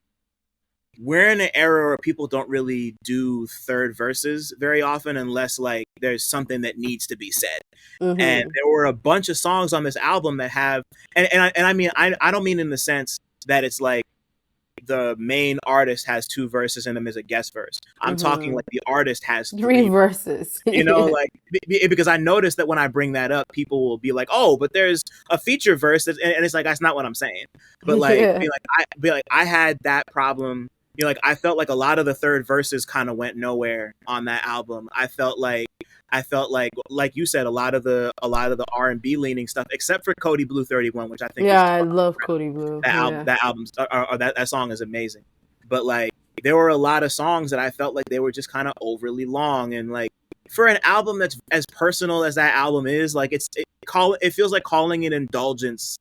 we're in an era where people don't really do third verses very often unless like there's something that needs to be said. And Mm-hmm. there were a bunch of songs on this album that have and I mean I don't mean in the sense that it's like the main artist has two verses and then there's a guest verse. I'm talking Mm-hmm. like the artist has Three three, verses. like because I noticed that when I bring that up, people will be like, "Oh, but there's a feature verse," and it's like that's not what I'm saying. But like, Yeah. I had that problem. Like I felt like a lot of the third verses kind of went nowhere on that album. Like you said, a lot of the R&B leaning stuff, except for Cody Blue 31, which I think is Yeah, I love Cody Blue. Yeah. that album or that song is amazing. But like there were a lot of songs that I felt like they were just kind of overly long and like for an album that's as personal as that album is, like it feels like calling it indulgence.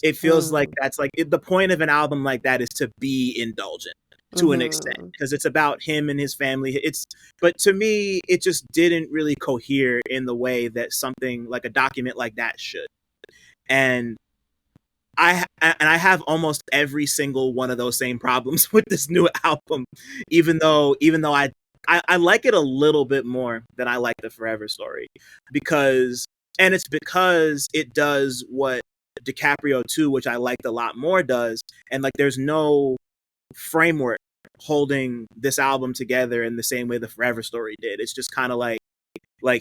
It feels like Mm. the point of an album like that is to be indulgent to an extent Mm-hmm. because it's about him and his family. But to me it just didn't really cohere in the way that something like a document like that should. And I have almost every single one of those same problems with this new album, even though I like it a little bit more than I like the Forever Story, because it's because it does what DiCaprio 2, which I liked a lot more, does, and like there's no framework holding this album together in the same way the Forever Story did. It's just kind of like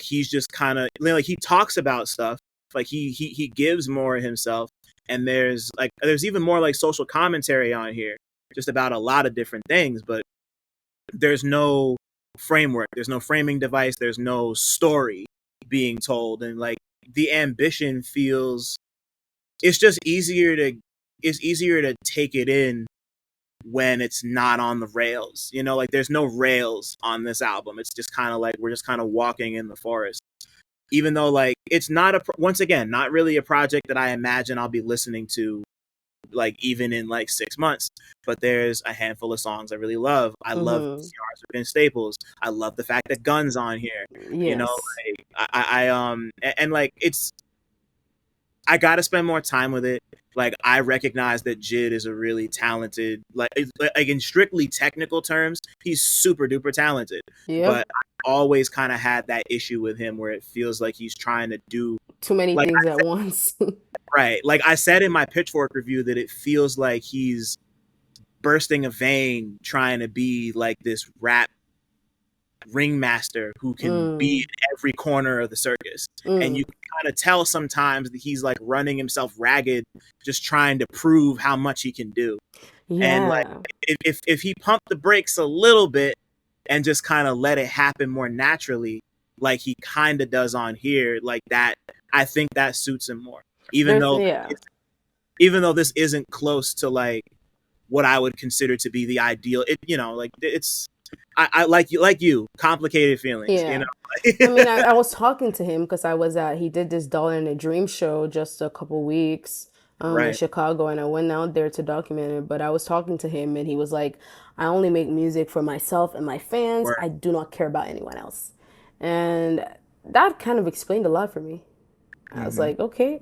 he's just kind of like he talks about stuff like he gives more of himself, and there's even more like social commentary on here just about a lot of different things, but there's no framework, there's no framing device, there's no story being told, and like the ambition feels it's just easier to take it in when it's not on the rails, like there's no rails on this album. It's just kind of like we're just kind of walking in the forest, even though like it's not once again not really a project that I imagine I'll be listening to like even in like 6 months. But there's a handful of songs I really love. I love Mm-hmm. VCRs with Vince Staples. I love the fact that Guns on here. Yes. Like and like I gotta spend more time with it. Like I recognize that Jid is a really talented, like in strictly technical terms, he's super duper talented. But Yep. I always kind of had that issue with him where it feels like he's trying to do Too many like things at once. right. Like I said in my Pitchfork review that it feels like he's bursting a vein trying to be like this rap ringmaster who can be Mm. in every corner of the circus. And you Mm. can kind of tell sometimes that he's like running himself ragged, just trying to prove how much he can do. And like Yeah. if he pumped the brakes a little bit and just kind of let it happen more naturally, like he kind of does on here, like that, I think that suits him more. Even There's though yeah. even though this isn't close to like what I would consider to be the ideal, like it's I like you, complicated feelings, Yeah. I mean, I was talking to him because he did this Dollar in a Dream show just a couple weeks in Right. Chicago, and I went out there to document it. But I was talking to him, and he was like, I only make music for myself and my fans. Word. I do not care about anyone else. And that kind of explained a lot for me. I was like, okay,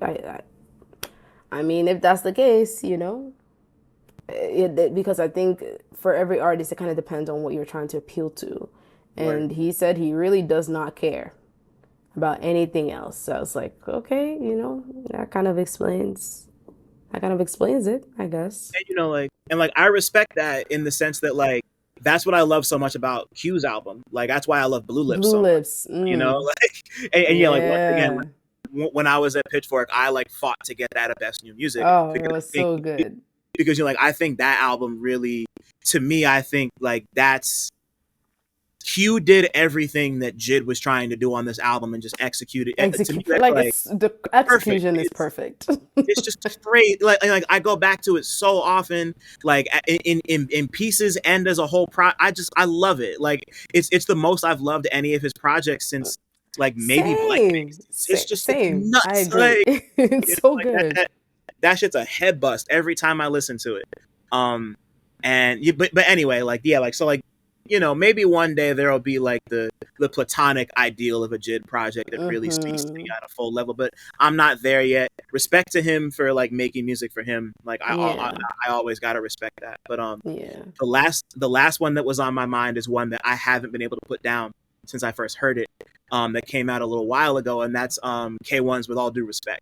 I mean, if that's the case, because I think for every artist, it kind of depends on what you're trying to appeal to. Word. And he said he really does not care about anything else. So I was like, okay, that kind of explains it, I guess. And like I respect that in the sense that like that's what I love so much about Q's album. Like that's why I love Blue Lips Blue so much. Lips, And yeah, like once again, yeah. when I was at Pitchfork, I like fought to get that at Best New Music Oh, it because was I think so good. I think that album really, to me, I think like that's Q did everything that Jid was trying to do on this album and just executed. To me, Execute that's like like it's the perfect. execution is perfect. It's just straight. Like I go back to it so often, like in pieces and as a whole. I love it. Like it's the most I've loved any of his projects since like maybe Same, Blackface. It's just it's same. I nuts. agree. Like It's so like good. that shit's a head bust every time I listen to it. Um, but anyway, like yeah, like so like maybe one day there'll be like the platonic ideal of a Jid project that really speaks to me Hmm. on a full level, but I'm not there yet. Respect to him for like making music for him. Like Yeah, I always gotta respect that. But yeah. the last one that was on my mind is one that I haven't been able to put down since I first heard it. That came out a little while ago, and that's K1's With All Due Respect.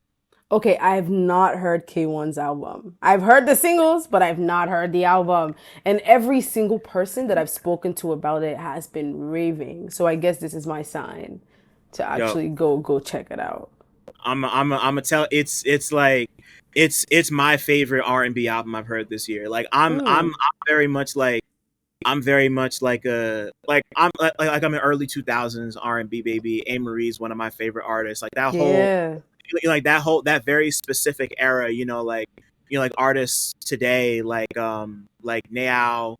Okay, I've not heard K1's album. I've heard the singles, but I've not heard the album. And every single person that I've spoken to about it has been raving. So I guess this is my sign to Yo, actually go check it out. I'm a tell it's like it's my favorite R&B album I've heard this year. Like I'm Mm, very much like I'm very much like a like I'm an early 2000s R&B baby. A Marie's one of my favorite artists. yeah. That very specific era, like artists today like now.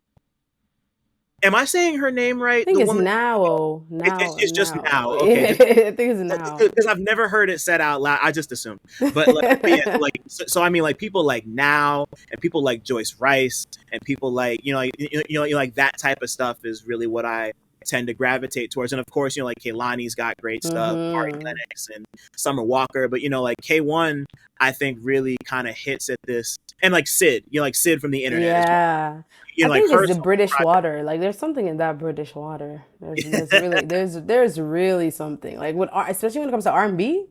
Am I saying her name I right? think The it's woman now, it's just now. now. Okay, Yeah, I think it's now. because I've never heard it said out loud. I just assumed. But yeah, like so I mean, like people like now and people like Joyce Rice and people like like that type of stuff is really what I tend to gravitate towards. And of course, like Kehlani's got great stuff, Ari Hmm. Lennox and Summer Walker. But like K1, I think really kind of hits at this. And like Sid, like Sid from the internet is one. Yeah. I Like think it's her the solo British project. water. Like there's something in that British water. There's really something. Like especially when it comes to R&B,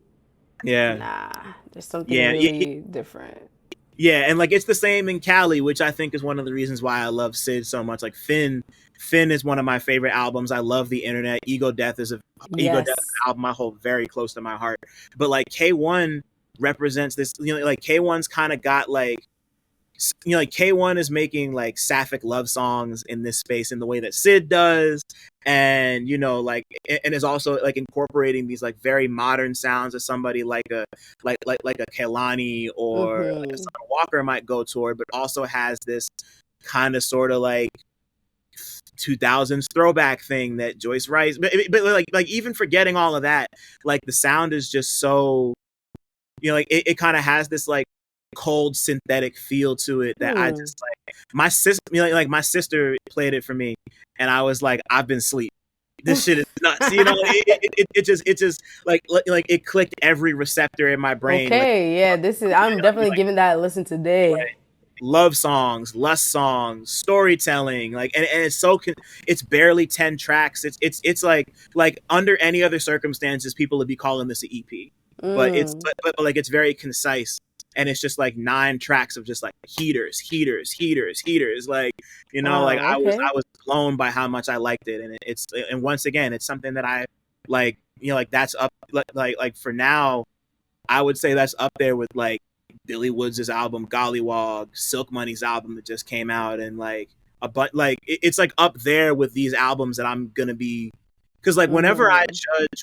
Yeah. nah, there's something Yeah, yeah, really different. yeah, and like it's the same in Cali, which I think is one of the reasons why I love Sid so much. Like Finn is one of my favorite albums. I love the internet. Ego Death is Yes. an album I hold very close to my heart. But like K1 represents this, like K1's kind of got like like K1 is making like sapphic love songs in this space in the way that Sid does, and like and is also like incorporating these like very modern sounds of somebody like a like a Kehlani or like a Mm-hmm. Summer Walker might go toward, but also has this kind of sort of like 2000s throwback thing that Joyce Rice, but like even forgetting all of that, like the sound is just so like it kind of has this like cold synthetic feel to it that I Hmm. just like my sister like my sister played it for me and I was like I've been asleep. This shit is nuts. It just like it clicked every receptor in my brain. Like Okay, yeah, this is I'm definitely like giving that a listen today. right, love songs, lust songs, storytelling, like and it's it's barely 10 tracks. It's like under any other circumstances people would be calling this an EP. But Mm. like it's very concise and it's just like 9 tracks of just like heaters, heaters, heaters, heaters. Like, like Wow, I okay. was blown by how much I liked it. And and once again, it's something that I like, like that's up like for now, I would say that's up there with like Billy Woods' album Gollywog, Silk Money's album that just came out, and like it's like up there with these albums that I'm gonna be because like Mm-hmm.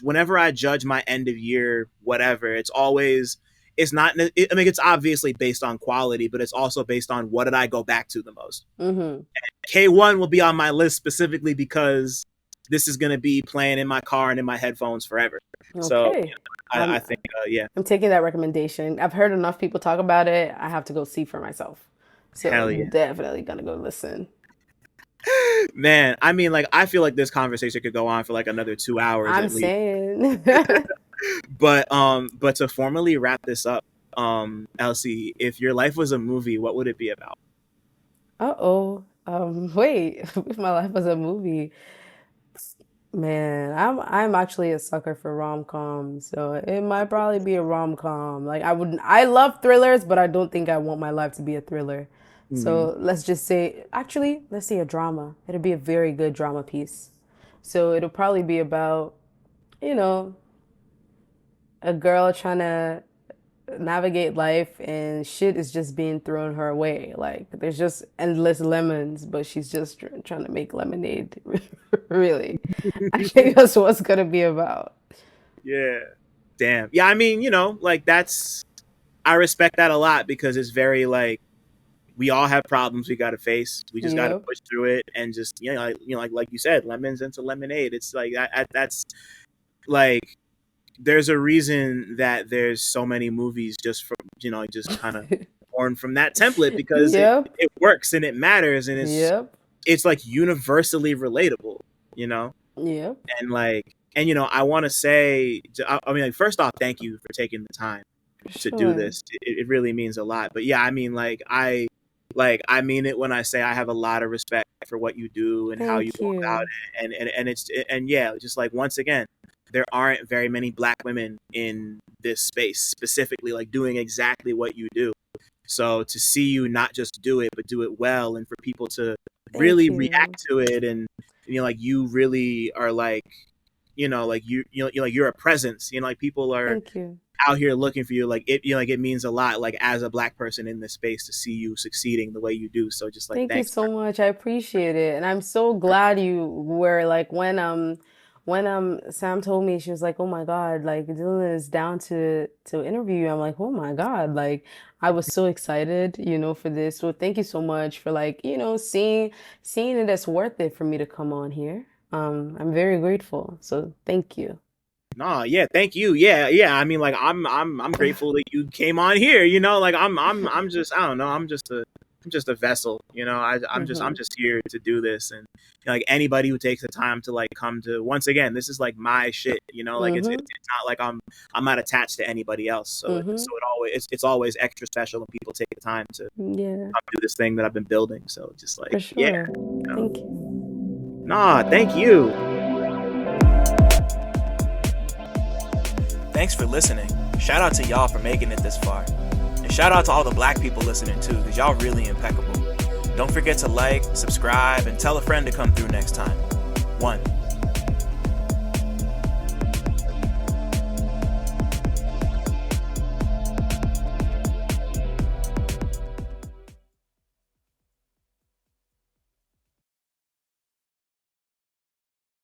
whenever I judge my end of year whatever, it's always it's not I mean it's obviously based on quality, but it's also based on what did I go back to the most. Mm-hmm. K1 will be on my list specifically because this is gonna be playing in my car and in my headphones forever. So Okay. I I'm think yeah, I'm taking that recommendation. I've heard enough people talk about it. I have to go see for myself. So hell yeah. definitely gonna go listen. Man, I mean, like, I feel like this conversation could go on for like another 2 hours I'm at least. saying. But to formally wrap this up, Elsie, if your life was a movie, what would it be about? Uh-oh. Wait, if my life was a movie. Man, I'm actually a sucker for rom-coms, so it might probably be a rom-com. Like I love thrillers, but I don't think I want my life to be a thriller. Hmm. So let's just say, actually, let's say a drama. It'll be a very good drama piece. So it'll probably be about, you know, a girl trying to navigate life and shit is just being thrown her way. Like there's just endless lemons, but she's just trying to make lemonade. Really. I think that's what it's gonna be about. Yeah. Damn. Yeah, I mean, like that's I respect that a lot because it's very like we all have problems we got to face. We just got to Yep. push through it and just like you said, lemons into lemonade. It's like that's like there's a reason that there's so many movies just from just kind of born from that template because Yep. it works and it matters and Yep. it's like universally relatable, you know? Yep. And like and I want to say I mean like first off thank you for taking the time to do Sure. this. It really means a lot. But yeah, I mean I mean it when I say I have a lot of respect for what you do and how you Thank go about you. it and it's and yeah, just like once again there aren't very many black women in this space specifically like doing exactly what you do. So to see you not just do it but do it well and for people to Thank really you. react to it and like you really are like like you're a presence, like people are Thank you. out here looking for you like it like it means a lot like as a black person in this space to see you succeeding the way you do, so just like Thank you thanks. so much. I appreciate it. And I'm so glad you were like when Sam told me, she was like, "Oh my God, like Dylan is down to interview you." I'm like, "Oh my God." Like I was so excited, for this. So thank you so much for like, seeing it as worth it for me to come on here. I'm very grateful. So thank you. Nah, yeah, thank you. Yeah, I mean like I'm grateful that you came on here, like I'm just I don't know, I'm just a vessel, I'm Hmm. just here to do this and like anybody who takes the time to like come to once again this is like my shit, like Hmm. it's not like I'm not attached to anybody else, Hmm. so it always it's always extra special when people take the time to Yeah, come do this thing that I've been building, so just for like yeah, sure. Thank you. nah, thank you. Thanks for listening. Shout out to y'all for making it this far. And shout out to all the black people listening too, because y'all really impeccable. Don't forget to like, subscribe, and tell a friend to come through next time. 1.